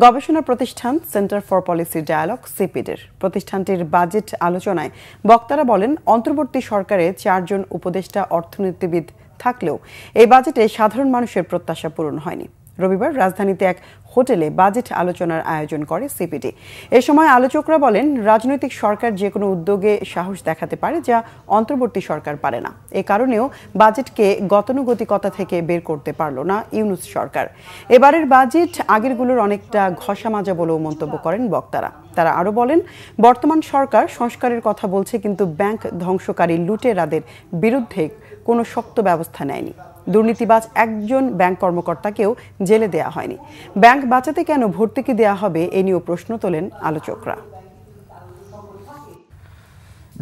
গবেষণা প্রতিষ্ঠান সেন্টার ফর পলিসি ডায়ালগ সিপিডির। প্রতিষ্ঠানটির বাজেট আলোচনায় বক্তারা বলেন, অন্তর্বর্তী সরকারে 4 জন উপদেষ্টা অর্থনীতিবিদ থাকলেও এই বাজেটে সাধারণ মানুষের প্রত্যাশা পূরণ হয়নি। রবিবার রাজধানীতে এক হোটেলে বাজেট আলোচনার আয়োজন করে সিপিডি। এ সময় আলোচকরা বলেন, রাজনৈতিক সরকার যে কোনো উদ্যোগে সাহস দেখাতে পারে, যা অন্তর্বর্তী সরকার পারে না। এ কারণেও বাজেটকে গতানুগতিকতা থেকে বের করতে পারল না ইউনূস সরকার। এবারের বাজেট আগেরগুলোর অনেকটা ঘষা মাজা বলেও মন্তব্য করেন বক্তারা। তারা আরও বলেন, বর্তমান সরকার সংস্কারের কথা বলছে, কিন্তু ব্যাংক ধ্বংসকারী লুটেরাদের বিরুদ্ধে কোনো শক্ত ব্যবস্থা নেয়নি। দুর্নীতিবাজ একজন ব্যাংক কর্মকর্তাকেও জেলে দেয়া হয়নি। ব্যাংক বাঁচাতে কেন ভর্তুকি দেয়া হবে, এ নিয়েও প্রশ্ন তোলেন আলোচকরা।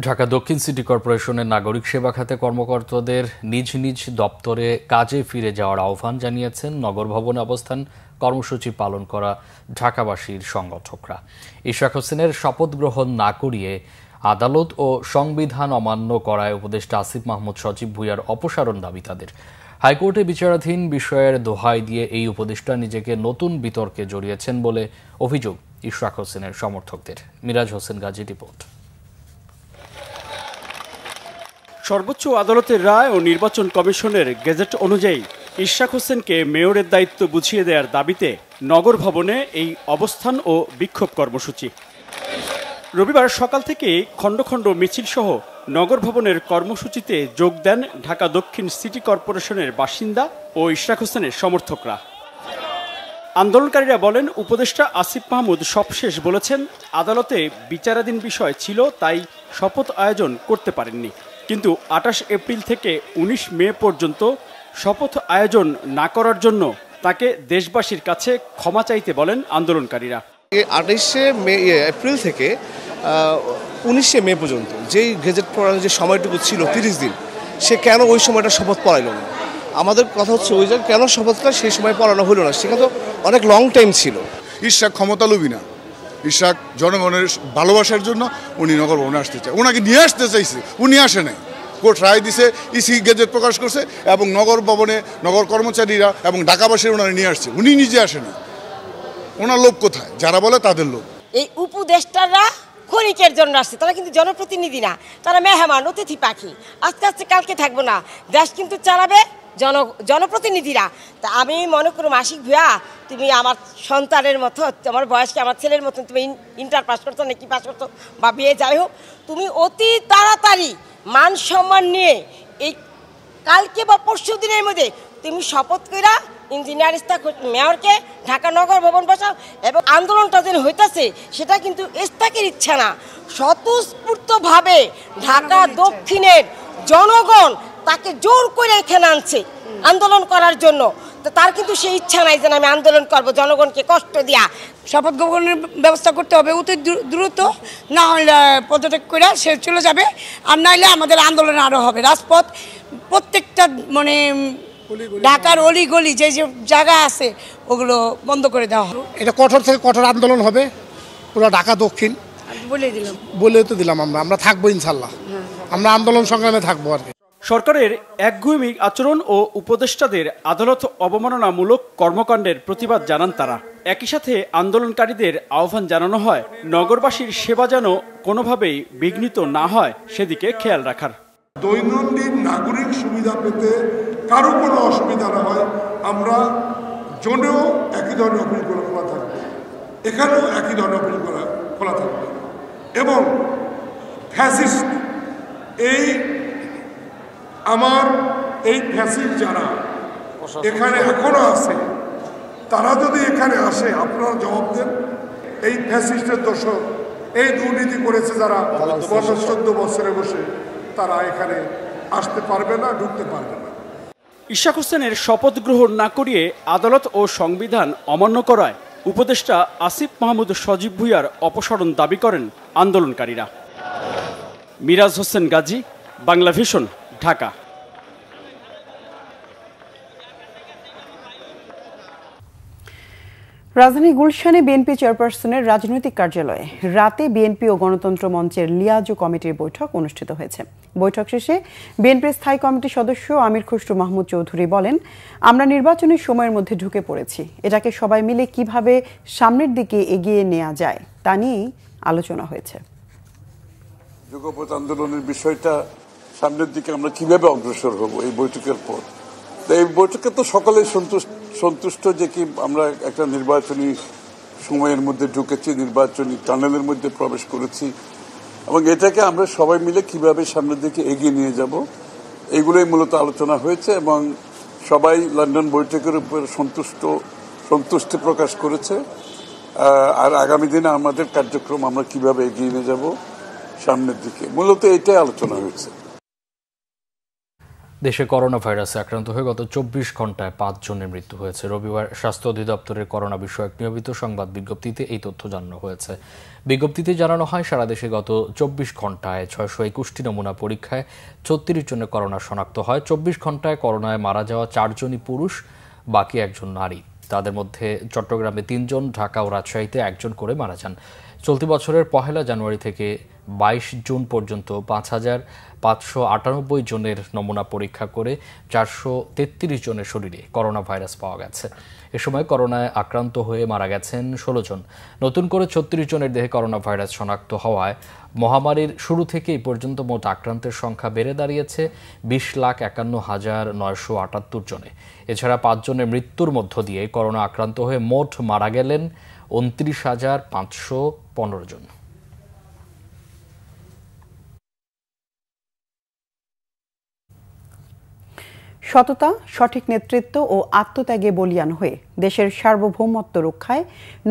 ঢাকা দক্ষিণ সিটি কর্পোরেশনের নাগরিক সেবা খাতে কর্মকর্তাদের নিজ নিজ দপ্তরে কাজে ফিরে যাওয়ার আহ্বান জানিয়েছেন নগর ভবনে অবস্থান কর্মসূচি পালন করা ঢাকাবাসীর সংগঠকরা। ইশরাক হোসেনের শপথ গ্রহণ না করিয়ে আদালত ও সংবিধান অমান্য করায় উপদেষ্টা আসিফ মাহমুদ সজীব ভুঁইয়ার অপসারণ দাবি তাদের। হাইকোর্টে বিচারাধীন বিষয়ের দোহাই দিয়ে এই উপদেষ্টা নিজেকে নতুন বিতর্কে জড়িয়েছেন বলে অভিযোগ ইশরাক হোসেনের সমর্থকদের। মিরাজ হোসেন গাজী রিপোর্ট। সর্বোচ্চ আদালতের রায় ও নির্বাচন কমিশনের গেজেট অনুযায়ী ইশরাক হোসেনকে মেয়রের দায়িত্ব বুঝিয়ে দেওয়ার দাবিতে নগর ভবনে এই অবস্থান ও বিক্ষোভ কর্মসূচি। রবিবার সকাল থেকে খণ্ড খণ্ড মিছিল সহ নগর ভবনের কর্মসূচিতে যোগ দেন ঢাকা দক্ষিণ সিটি কর্পোরেশনের বাসিন্দা ও ইশরাক হোসেনের সমর্থকরা। আন্দোলনকারীরা বলেন, উপদেষ্টা আসিফ মাহমুদ সবশেষ বলেছেন আদালতে বিচারাধীন বিষয় ছিল, তাই শপথ আয়োজন করতে পারেননি। কিন্তু 28 এপ্রিল থেকে 19 মে পর্যন্ত শপথ আয়োজন না করার জন্য তাকে দেশবাসীর কাছে ক্ষমা চাইতে বলেন আন্দোলনকারীরা। 28 এপ্রিল থেকে 19 মে পর্যন্ত যেই গেজেট পড়ানোর যে সময়টুকু ছিল 30 দিন, সে কেন ওই সময়টা শপথ পড়াইল না? আমাদের কথা হচ্ছে ওই জায়গায় কেন শপথটা সেই সময় পড়ানো হলো না? সেখানে তো অনেক লং টাইম ছিল। ইশরাক ক্ষমতালোভী না, ইশরাক জনগণের ভালোবাসার জন্য উনি নগর ভবনে আসতে চায়। ওনাকে নিয়ে আসতে চাইছে, উনি আসে নাই। কোর্ট রায় দিছে, ইসি গেজেট প্রকাশ করছে এবং নগর ভবনে নগর কর্মচারীরা এবং ঢাকাবাসীরা ওনারা নিয়ে আসছে, উনি নিজে আসেনি। ওনার লোক কোথায়? যারা বলে তাদের লোক। এই উপদেষ্টারা ক্ষণিকের জন্য আসছে, তারা কিন্তু জনপ্রতিনিধি না, তারা মেহমান অতিথি পাখি। আস্তে আস্তে কালকে থাকবো না, দেশ কিন্তু চালাবে জনপ্রতিনিধিরা। তা আমি মনে করুম, আশিক ভুঁইয়া তুমি আমার সন্তানের মতো, আমার বয়সকে আমার ছেলের মতন, তুমি ইন্টার পাস করতো নাকি পাস করতো বা বিয়ে, যাই হোক, তুমি অতি তাড়াতাড়ি মান সম্মান নিয়ে এই কালকে বা পরশু দিনের মধ্যে তুমি শপথ কইরা ইঞ্জিনিয়ার মেয়রকে ঢাকা নগর ভবন বসাও। এবং আন্দোলনটা যেন হইতেছে সেটা কিন্তু ইস্তাকের ইচ্ছা না, স্বতঃস্ফূর্তভাবে ঢাকা দক্ষিণের জনগণ তাকে জোর করে এখানে আনছে আন্দোলন করার জন্য। তো তার কিন্তু সেই ইচ্ছা নাই যে আমি আন্দোলন করব জনগণকে কষ্ট দিয়া। শপথ গ্রহণের ব্যবস্থা করতে হবে অতি দ্রুত, না হলে পদত্যাগ করে সে চলে যাবে, আর নাইলে আমাদের আন্দোলন আরও হবে। রাজপথ প্রত্যেকটা মানে ঢাকার অলিগলি যে যে জায়গা আছে ওগুলো বন্ধ করে দেওয়া হবে। এটা কঠোর থেকে কঠোর আন্দোলন হবে পুরো ঢাকা দক্ষিণ। বলে তো দিলাম আমরা থাকবো ইনশাল্লাহ, আমরা আন্দোলন সংগ্রামে থাকবো আর কি। সরকারের একগুঁয়েমি আচরণ ও উপদেষ্টাদের আদালত অবমাননামূলক কর্মকাণ্ডের প্রতিবাদ জানান তারা। একই সাথে আন্দোলনকারীদের আহ্বান জানানো হয় নগরবাসীর সেবা যেন কোনোভাবেই বিঘ্নিত না হয় সেদিকে খেয়াল রাখার। দৈনন্দিন নাগরিক সুবিধা পেতে কারো কোনো অসুবিধা না হয়, আমরা জোনেও একই ধরনের অফিসগুলো খোলা থাকবে, এখানেও একই ধরনের অফিসগুলো খোলা থাকবে। এবং ফ্যাসিস্ট এই ফ্যাসিস্ট যারা এখানে এখনো আছে, তারা যদি এখানে আসে আপনারা জবাব দেন। এই ফ্যাসিস্টের দোষর এই দুর্নীতি করেছে যারা 14 বছরে বসে, তারা এখানে আসতে পারবে না, ঢুকতে পারবে না। ইশাক হোসেনের শপথ গ্রহণ না করিয়ে আদালত ও সংবিধান অমান্য করায় উপদেষ্টা আসিফ মাহমুদ সজীব ভুঁইয়ার অপসারণ দাবি করেন আন্দোলনকারীরা। মিরাজ হোসেন গাজী, বাংলা ভিশন, ঢাকা। রাজধানী গুলশানে বিএনপি চেয়ারপারসনের রাজনৈতিক কার্যালয়ে রাতে বিএনপি ও গণতন্ত্র মঞ্চের লিয়াজো কমিটির বৈঠক অনুষ্ঠিত হয়েছে। বৈঠক শেষে বিএনপির স্থায়ী কমিটির সদস্য আমির খসরু মাহমুদ চৌধুরী বলেন, আমরা নির্বাচনী সময়ের মধ্যে ঢুকে পড়েছি, এটাকে সবাই মিলে কিভাবে সামনের দিকে এগিয়ে নেওয়া যায় তা নিয়েই আলোচনা হয়েছে। যুগপৎ আন্দোলনের বিষয়টা সামনের দিকে আমরা কিভাবে অগ্রসর হব এই বৈঠকের পর। এই বৈঠকে তো সকলে সন্তুষ্ট যে কি আমরা একটা নির্বাচনী সময়ের মধ্যে ঢুকেছি, নির্বাচনী টানেলের মধ্যে প্রবেশ করেছি, এবং এটাকে আমরা সবাই মিলে কিভাবে সামনের দিকে এগিয়ে নিয়ে যাব এইগুলোই মূলত আলোচনা হয়েছে। এবং সবাই লন্ডন বৈঠকের উপর সন্তুষ্টি প্রকাশ করেছে। আর আগামী দিনে আমাদের কার্যক্রম আমরা কিভাবে এগিয়ে নিয়ে যাব সামনের দিকে, মূলত এটাই আলোচনা হয়েছে। দেশে করোনা ভাইরাসে আক্রান্ত হয়ে গত 24 ঘন্টায় 5 জনের মৃত্যু হয়েছে। রবিবার স্বাস্থ্য অধিদপ্তরের করোনা বিষয়ক নিয়মিত সংবাদ বিজ্ঞপ্তিতে এই তথ্য জানানো হয়েছে। বিজ্ঞপ্তিতে জানানো হয়, সারা দেশে গত 24 ঘন্টায় 621টি নমুনা পরীক্ষায় 36 জনের করোনা শনাক্ত হয়। 24 ঘন্টায় করোনায় মারা যাওয়া 4 জনই পুরুষ, বাকি 1 জন নারী। তাদের মধ্যে চট্টগ্রামে 3 জন, ঢাকা ও রাজশাহীতে 1 জন করে মারা যান। চলতি বছরের 1 জানুয়ারি থেকে 22 জুন পর্যন্ত 5,598 জনের নমুনা পরীক্ষা করে 433 জনের শরীরে করোনা ভাইরাস পাওয়া গেছে। এ সময় করোনায় আক্রান্ত হয়ে মারা গেছেন 16 জন। নতুন করে 36 জনের দেহে করোনা ভাইরাস শনাক্ত হওয়ায় মহামারীর শুরু থেকে এই পর্যন্ত মোট আক্রান্তের সংখ্যা বেড়ে দাঁড়িয়েছে 20,51,978 জনে। এছাড়া 5 জনের মৃত্যুর মধ্য দিয়ে করোনা আক্রান্ত হয়ে মোট মারা গেলেন 29,515 জন। সততা, সঠিক নেতৃত্ব ও আত্মত্যাগে বলিয়ান হয়ে দেশের সার্বভৌমত্ব রক্ষায়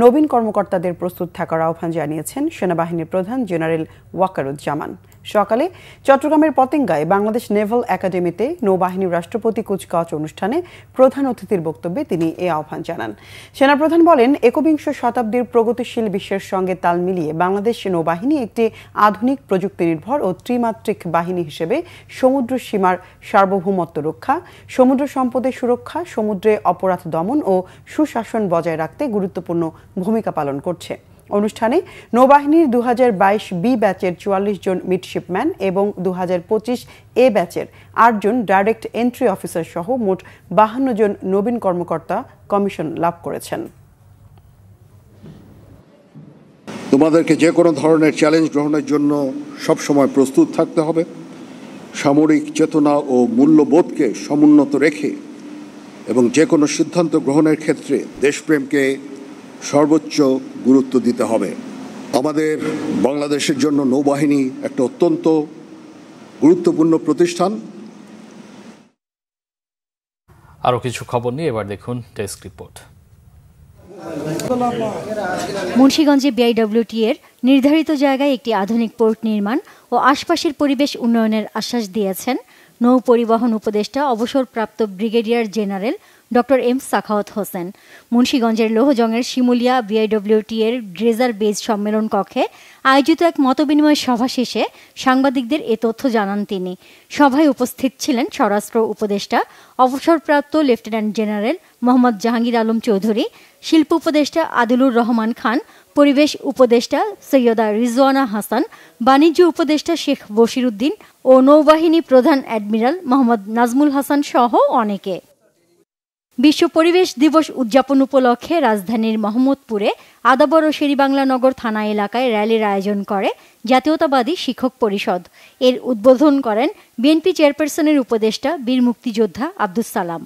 নবীন কর্মকর্তাদের প্রস্তুত থাকার আহ্বান জানিয়েছেন সেনাবাহিনীর প্রধান জেনারেল ওয়াকারুজ্জামান। সকালে চট্টগ্রামের পতেঙ্গায় বাংলাদেশ নেভাল একাডেমিতে নৌবাহিনীর রাষ্ট্রপতি কুচকাওয়াজ অনুষ্ঠানে প্রধান অতিথির বক্তব্যে তিনি এ আহ্বান জানান। সেনাপ্রধান বলেন, 21 শতাব্দীর প্রগতিশীল বিশ্বের সঙ্গে তাল মিলিয়ে বাংলাদেশ নৌবাহিনী একটি আধুনিক প্রযুক্তি নির্ভর ও ত্রিমাত্রিক বাহিনী হিসেবে সমুদ্র সীমার সার্বভৌমত্ব রক্ষা, সমুদ্র সম্পদের সুরক্ষা, সমুদ্রে অপরাধ দমন ও সুশাসন বজায় রাখতে গুরুত্বপূর্ণ ভূমিকা পালন করছে। অনুষ্ঠানে নৌবাহিনীর 2022 বি ব্যাচের 44 জন মিডশিপম্যান এবং 2025 এ ব্যাচের 8 জন ডাইরেক্ট এন্ট্রি অফিসার সহ মোট 52 জন নবীন কর্মকর্তা কমিশন লাভ করেছেন। তোমাদেরকে যে কোনো ধরনের চ্যালেঞ্জ গ্রহণের জন্য সবসময় প্রস্তুত থাকতে হবে। সামরিক চেতনা ও মূল্যবোধকে সমুন্নত রেখে এবং যে কোনো সিদ্ধান্ত গ্রহণের ক্ষেত্রে দেশপ্রেমকে সর্বোচ্চ গুরুত্ব দিতে হবে। আমাদের বাংলাদেশের জন্য নৌবাহিনী একটা অত্যন্ত গুরুত্বপূর্ণ প্রতিষ্ঠান। আরও কিছু খবর নিয়ে এবার দেখুন ডেস্ক রিপোর্ট। মুন্সিগঞ্জে বিআইডব্লিউটি এর নির্ধারিত জায়গায় একটি আধুনিক পোর্ট নির্মাণ ও আশপাশের পরিবেশ উন্নয়নের আশ্বাস দিয়েছেন নৌ পরিবহন উপদেষ্টা অবসরপ্রাপ্ত brigadier general doctor M Sakhawat Hossain. মুন্সিগঞ্জের লোহজংয়ের শিমুলিয়া বিআইডব্লিউটি এর ড্রেজার বেজ সম্মেলন কক্ষে আয়োজিত এক মতবিনিময় সভা শেষে সাংবাদিকদের এ তথ্য জানান তিনি। সভায় উপস্থিত ছিলেন স্বরাষ্ট্র উপদেষ্টা অবসরপ্রাপ্ত লেফটেন্যান্ট জেনারেল মোহাম্মদ জাহাঙ্গীর আলম চৌধুরী, শিল্প উপদেষ্টা আদিলুর রহমান খান, পরিবেশ উপদেষ্টা সৈয়দা রিজওয়ানা হাসান, বাণিজ্য উপদেষ্টা শেখ বশিরউদ্দিন ও নৌবাহিনী প্রধান অ্যাডমিরাল মোহাম্মদ নাজমুল হাসান সহ অনেকে। বিশ্ব পরিবেশ দিবস উদযাপন উপলক্ষে রাজধানীর মোহাম্মদপুরে আদাবর ও শেরেবাংলা নগর থানা এলাকায় র্যালির আয়োজন করে জাতীয়তাবাদী শিক্ষক পরিষদ। এর উদ্বোধন করেন বিএনপি চেয়ারপারসনের উপদেষ্টা বীর মুক্তিযোদ্ধা আব্দুস সালাম।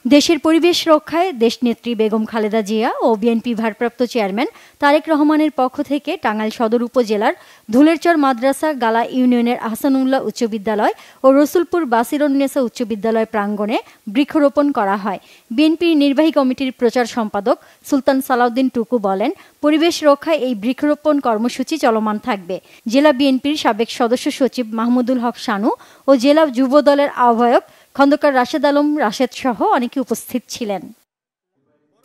দেশের পরিবেশ রক্ষায় দেশনেত্রী বেগম খালেদা জিয়া ও বিএনপি ভারপ্রাপ্ত চেয়ারম্যান তারেক রহমানের পক্ষ থেকে টাঙ্গাইল সদর উপজেলার ধুলেরচর মাদ্রাসা গালা ইউনিয়নের আহসানুল্লাহ উচ্চ বিদ্যালয় ও রসুলপুর বাসিরুন্নেসা উচ্চ বিদ্যালয় প্রাঙ্গণে বৃক্ষরোপণ করা হয়। বিএনপির নির্বাহী কমিটির প্রচার সম্পাদক সুলতান সালাউদ্দিন টুকু বলেন, পরিবেশ রক্ষায় এই বৃক্ষরোপণ কর্মসূচি চলমান থাকবে। জেলা বিএনপির সাবেক সদস্য সচিব মাহমুদুল হক শানু ও জেলা যুব দলের আহ্বায়ক খন্দকার রাশেদ আলম রাশেদ সহ অনেকে উপস্থিত ছিলেন।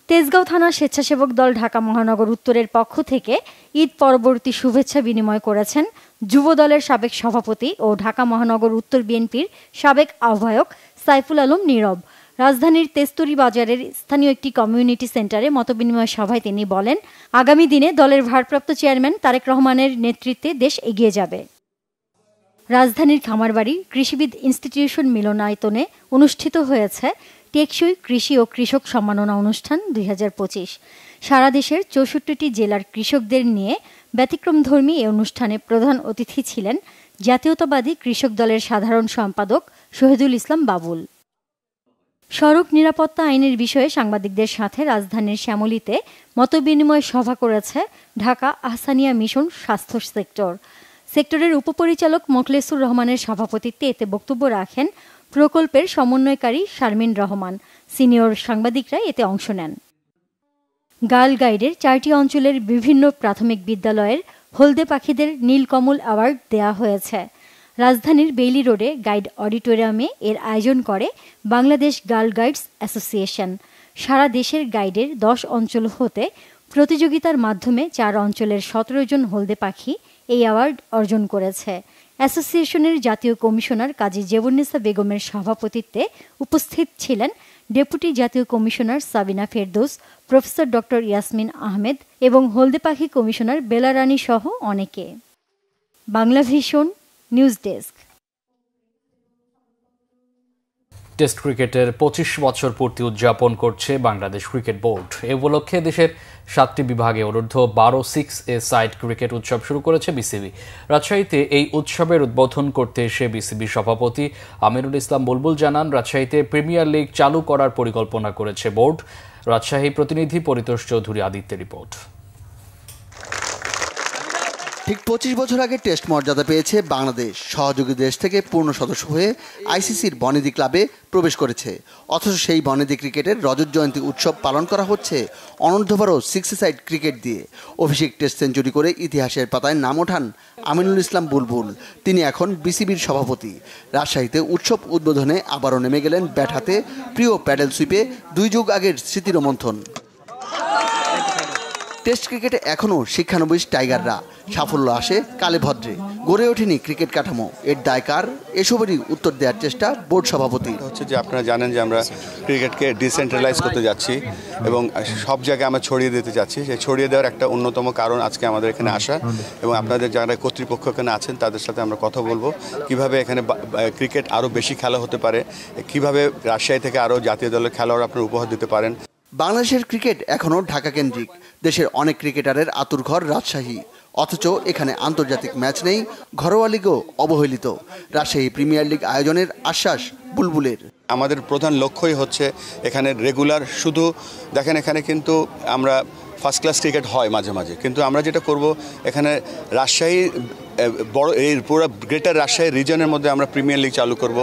তেজগাঁও থানা স্বেচ্ছাসেবক দল ঢাকা মহানগর উত্তরের পক্ষ থেকে ঈদ পরবর্তী শুভেচ্ছা বিনিময় করেছেন যুব দলের সাবেক সভাপতি ও ঢাকা মহানগর উত্তর বিএনপির সাবেক আহ্বায়ক সাইফুল আলম নীরব। রাজধানীর তেস্তুরি বাজারের স্থানীয় একটি কমিউনিটি সেন্টারে মতবিনিময় সভায় তিনি বলেন, আগামী দিনে দলের ভারপ্রাপ্ত চেয়ারম্যান তারেক রহমানের নেতৃত্বে দেশ এগিয়ে যাবে। রাজধানীর খামারবাড়ি কৃষিবিদ ইনস্টিটিউশন মিলনায়তনে অনুষ্ঠিত হয়েছে টেকসই কৃষি ও কৃষক সম্মাননা অনুষ্ঠান 2025। সারা দেশের 64টি জেলার কৃষকদের নিয়ে ব্যতিক্রমধর্মী এই অনুষ্ঠানে প্রধান অতিথি ছিলেন জাতীয়তাবাদী কৃষক দলের সাধারণ সম্পাদক শহীদুল ইসলাম বাবুল। সড়ক নিরাপত্তা আইনের বিষয়ে সাংবাদিকদের সাথে রাজধানীর শ্যামলীতে মতবিনিময় সভা করেছে ঢাকা আহসানিয়া মিশন স্বাস্থ্য সেক্টরের উপপরিচালক মোখলেসুর রহমানের সভাপতিত্বে এতে বক্তব্য রাখেন প্রকল্পের সমন্বয়কারী শারমিন রহমান। সিনিয়র সাংবাদিকরা এতে অংশ নেন। গার্ল গাইডের 4টি অঞ্চলের বিভিন্ন প্রাথমিক বিদ্যালয়ের হলদে পাখিদের নীলকমল অ্যাওয়ার্ড দেয়া হয়েছে। রাজধানীর বেইলি রোডে গাইড অডিটোরিয়ামে এর আয়োজন করে বাংলাদেশ গার্ল গাইডস অ্যাসোসিয়েশন। সারা দেশের গাইডের 10 অঞ্চল হতে প্রতিযোগিতার মাধ্যমে 4 অঞ্চলের 17 জন হলদে পাখি এই অ্যাওয়ার্ড অর্জন করেছে। অ্যাসোসিয়েশনের জাতীয় কমিশনার কাজী জেবুন্নেসা বেগমের সভাপতিত্বে উপস্থিত ছিলেন ডেপুটি জাতীয় commissioner Sabina Ferdous, professor doctor Yasmin Ahmed এবং হলদে পাখি কমিশনার বেলা রানী সহ অনেকে। Bangla vision news desk. Test ক্রিকেটের 25 বছর পূর্তি উদযাপন করছে বাংলাদেশ ক্রিকেট বোর্ড। এ উপলক্ষে দেশের 7টি বিভাগে অনূর্ধ্ব 12 6 সাইড ক্রিকেট উৎসব শুরু করেছে বিসিবি। রাজশাহীতে এই উৎসবের উদ্বোধন করতে এসে বিসিবি সভাপতি আমিনুল ইসলাম বুলবুল জানান, রাজশাহীতে প্রিমিয়ার লিগ চালু করার পরিকল্পনা করেছে বোর্ড। রাজশাহী প্রতিনিধি পরিতোষ চৌধুরী আদিত্যের রিপোর্ট। ঠিক 25 বছর আগে টেস্ট মর্যাদা পেয়েছে বাংলাদেশ। সহযোগী দেশ থেকে পূর্ণ সদস্য হয়ে আইসিসির বনেদি ক্লাবে প্রবেশ করেছে। অথচ সেই বনেদি ক্রিকেটের রজত জয়ন্তী উৎসব পালন করা হচ্ছে অনূর্ধ্ব 12 6 সাইড ক্রিকেট দিয়ে। অভিষেক টেস্ট সেঞ্চুরি করে ইতিহাসের পাতায় নাম ওঠান আমিনুল ইসলাম বুলবুল। তিনি এখন বিসিবির সভাপতি। রাজশাহীতে উৎসব উদ্বোধনে আবারও নেমে গেলেন ব্যাট হাতে। প্রিয় প্যাডেল সুইপে 2 যুগ আগের স্মৃতির মন্থন। টেস্ট ক্রিকেটে এখনও শিক্ষানবিশ টাইগাররা। সাফল্য আসে কালে ভদ্রে। গড়ে ওঠেনি ক্রিকেট কাঠামো। এর দায় কার? এসবেরই উত্তর দেওয়ার চেষ্টা বোর্ড সভাপতি। হচ্ছে যে আপনারা জানেন যে আমরা ক্রিকেটকে ডিসেন্ট্রালাইজ করতে যাচ্ছি এবং সব জায়গায় আমরা ছড়িয়ে দিতে যাচ্ছি। সেই ছড়িয়ে দেওয়ার একটা অন্যতম কারণ আজকে আমাদের এখানে আসা এবং আপনাদের যারা কর্তৃপক্ষ এখানে আছেন তাদের সাথে আমরা কথা বলবো কিভাবে এখানে ক্রিকেট আরও বেশি খেলা হতে পারে, কিভাবে রাজশাহী থেকে আরও জাতীয় দলের খেলোয়াড় আপনারা উপহার দিতে পারেন। বাংলাদেশের ক্রিকেট এখনও ঢাকা কেন্দ্রিক। দেশের অনেক ক্রিকেটারের আতুরঘর রাজশাহী। অথচ এখানে আন্তর্জাতিক ম্যাচ নেই, ঘরোয়া লিগও অবহেলিত। রাজশাহী প্রিমিয়ার লিগ আয়োজনের আশ্বাস বুলবুলের। আমাদের প্রধান লক্ষ্যই হচ্ছে এখানে রেগুলার, শুধু দেখেন এখানে কিন্তু আমরা ফার্স্ট ক্লাস ক্রিকেট হয় মাঝে মাঝে, কিন্তু আমরা যেটা করব এখানে রাজশাহী বড় এই পুরো গ্রেটার রাজশাহী রিজনের মধ্যে আমরা প্রিমিয়ার লিগ চালু করব।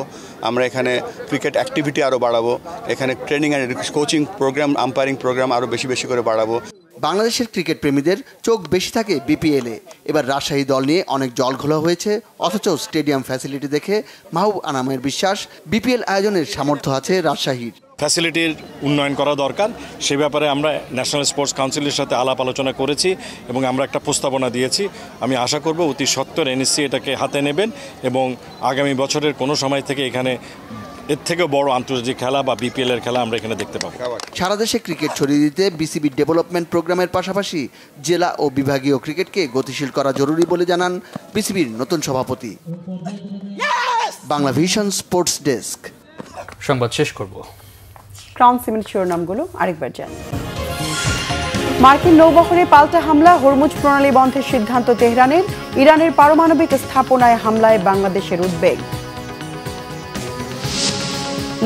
আমরা এখানে ক্রিকেট অ্যাক্টিভিটি আরও বাড়াবো, এখানে training and coaching program, umpiring program আরও বেশি করে বাড়াবো। বাংলাদেশের ক্রিকেট প্রেমীদের চোখ বেশি থাকে বিপিএলে। এবার রাজশাহী দল নিয়ে অনেক জলঘোলা হয়েছে। অথচ স্টেডিয়াম ফ্যাসিলিটি দেখে মাহবুব আনামের বিশ্বাস, বিপিএল আয়োজনের সামর্থ্য আছে রাজশাহীর। ফ্যাসিলিটির উন্নয়ন করা দরকার, সে ব্যাপারে আমরা ন্যাশনাল স্পোর্টস কাউন্সিলের সাথে আলাপ আলোচনা করেছি এবং আমরা একটা প্রস্তাবনা দিয়েছি। আমি আশা করব অতি সত্বর এনএসসি এটাকে হাতে নেবেন এবং আগামী বছরের কোনো সময় থেকে এখানে এর থেকেও বড় আন্তর্জাতিক খেলা বা বিপিএল এর খেলা আমরা এখানে দেখতে পাবো। সারা দেশে ক্রিকেট ছড়িয়ে দিতে বিসিবি ডেভেলপমেন্ট প্রোগ্রামের পাশাপাশি জেলা ও বিভাগীয় ক্রিকেটকে গতিশীল করা জরুরি বলে জানান বিসিবির নতুন সভাপতি। Bangla vision sports desk. সংবাদ শেষ করব। ক্রাউন সিমেন্ট শিরোনামগুলো আরেকবার জানি। মার্কিন নৌবহরে পাল্টা হামলা, হরমুজ প্রণালী বন্ধের সিদ্ধান্ত তেহরানের। ইরানের পারমাণবিক স্থাপনায় হামলায় বাংলাদেশের উদ্বেগ।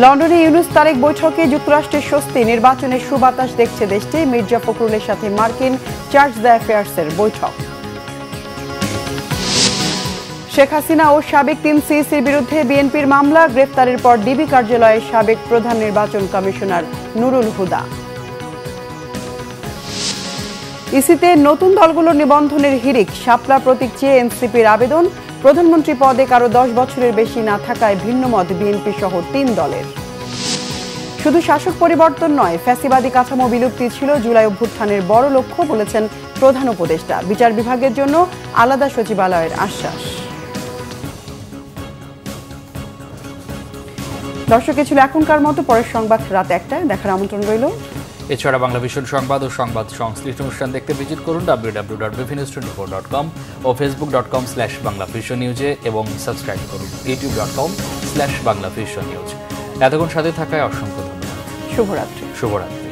লন্ডনে ইউনুস তারেক বৈঠকে যুক্তরাষ্ট্রের স্বস্তি, নির্বাচনের সুবাতাস দেখছে দেশটি। মির্জা ফখরুলের সাথে মার্কিন চার্জ দ্য অ্যাফেয়ার্সের বৈঠক। শেখ হাসিনা ও সাবেক 3 সিইসির বিরুদ্ধে বিএনপির মামলা, গ্রেফতারের পর ডিবি কার্যালয়ে সাবেক প্রধান নির্বাচন কমিশনার নুরুল হুদা। ইসিতে নতুন দলগুলোর নিবন্ধনের হিড়িক, শাপলা প্রতীক চেয়ে এনসিপির আবেদন। প্রধানমন্ত্রী পদে কারো 10 বছরের বেশি না থাকায় ভিন্নমত বিএনপি সহ 3 দলের। শুধু শাসক পরিবর্তন নয়, ফ্যাসিবাদী কাঠামো বিলুপ্তি ছিল জুলাই অভ্যুত্থানের বড় লক্ষ্য বলেছেন প্রধান উপদেষ্টা। বিচার বিভাগের জন্য আলাদা সচিবালয়ের আশ্বাস। দর্শক, ছিল এখনকার মতো। পরের সংবাদ রাত 1টায় দেখার আমন্ত্রণ রইল। এছাড়া বাংলা ভিশন সংবাদ ও সংবাদ সংশ্লিষ্ট অনুষ্ঠান দেখতে ভিজিট করুন www.bfnews24.com ও facebook.com/banglavisionnews এবং সাবস্ক্রাইব করুন youtube.com/banglavisionnews। এতক্ষণ সাথে থাকায় অসংখ্য ধন্যবাদ। শুভরাত্রি। শুভরাত্রি।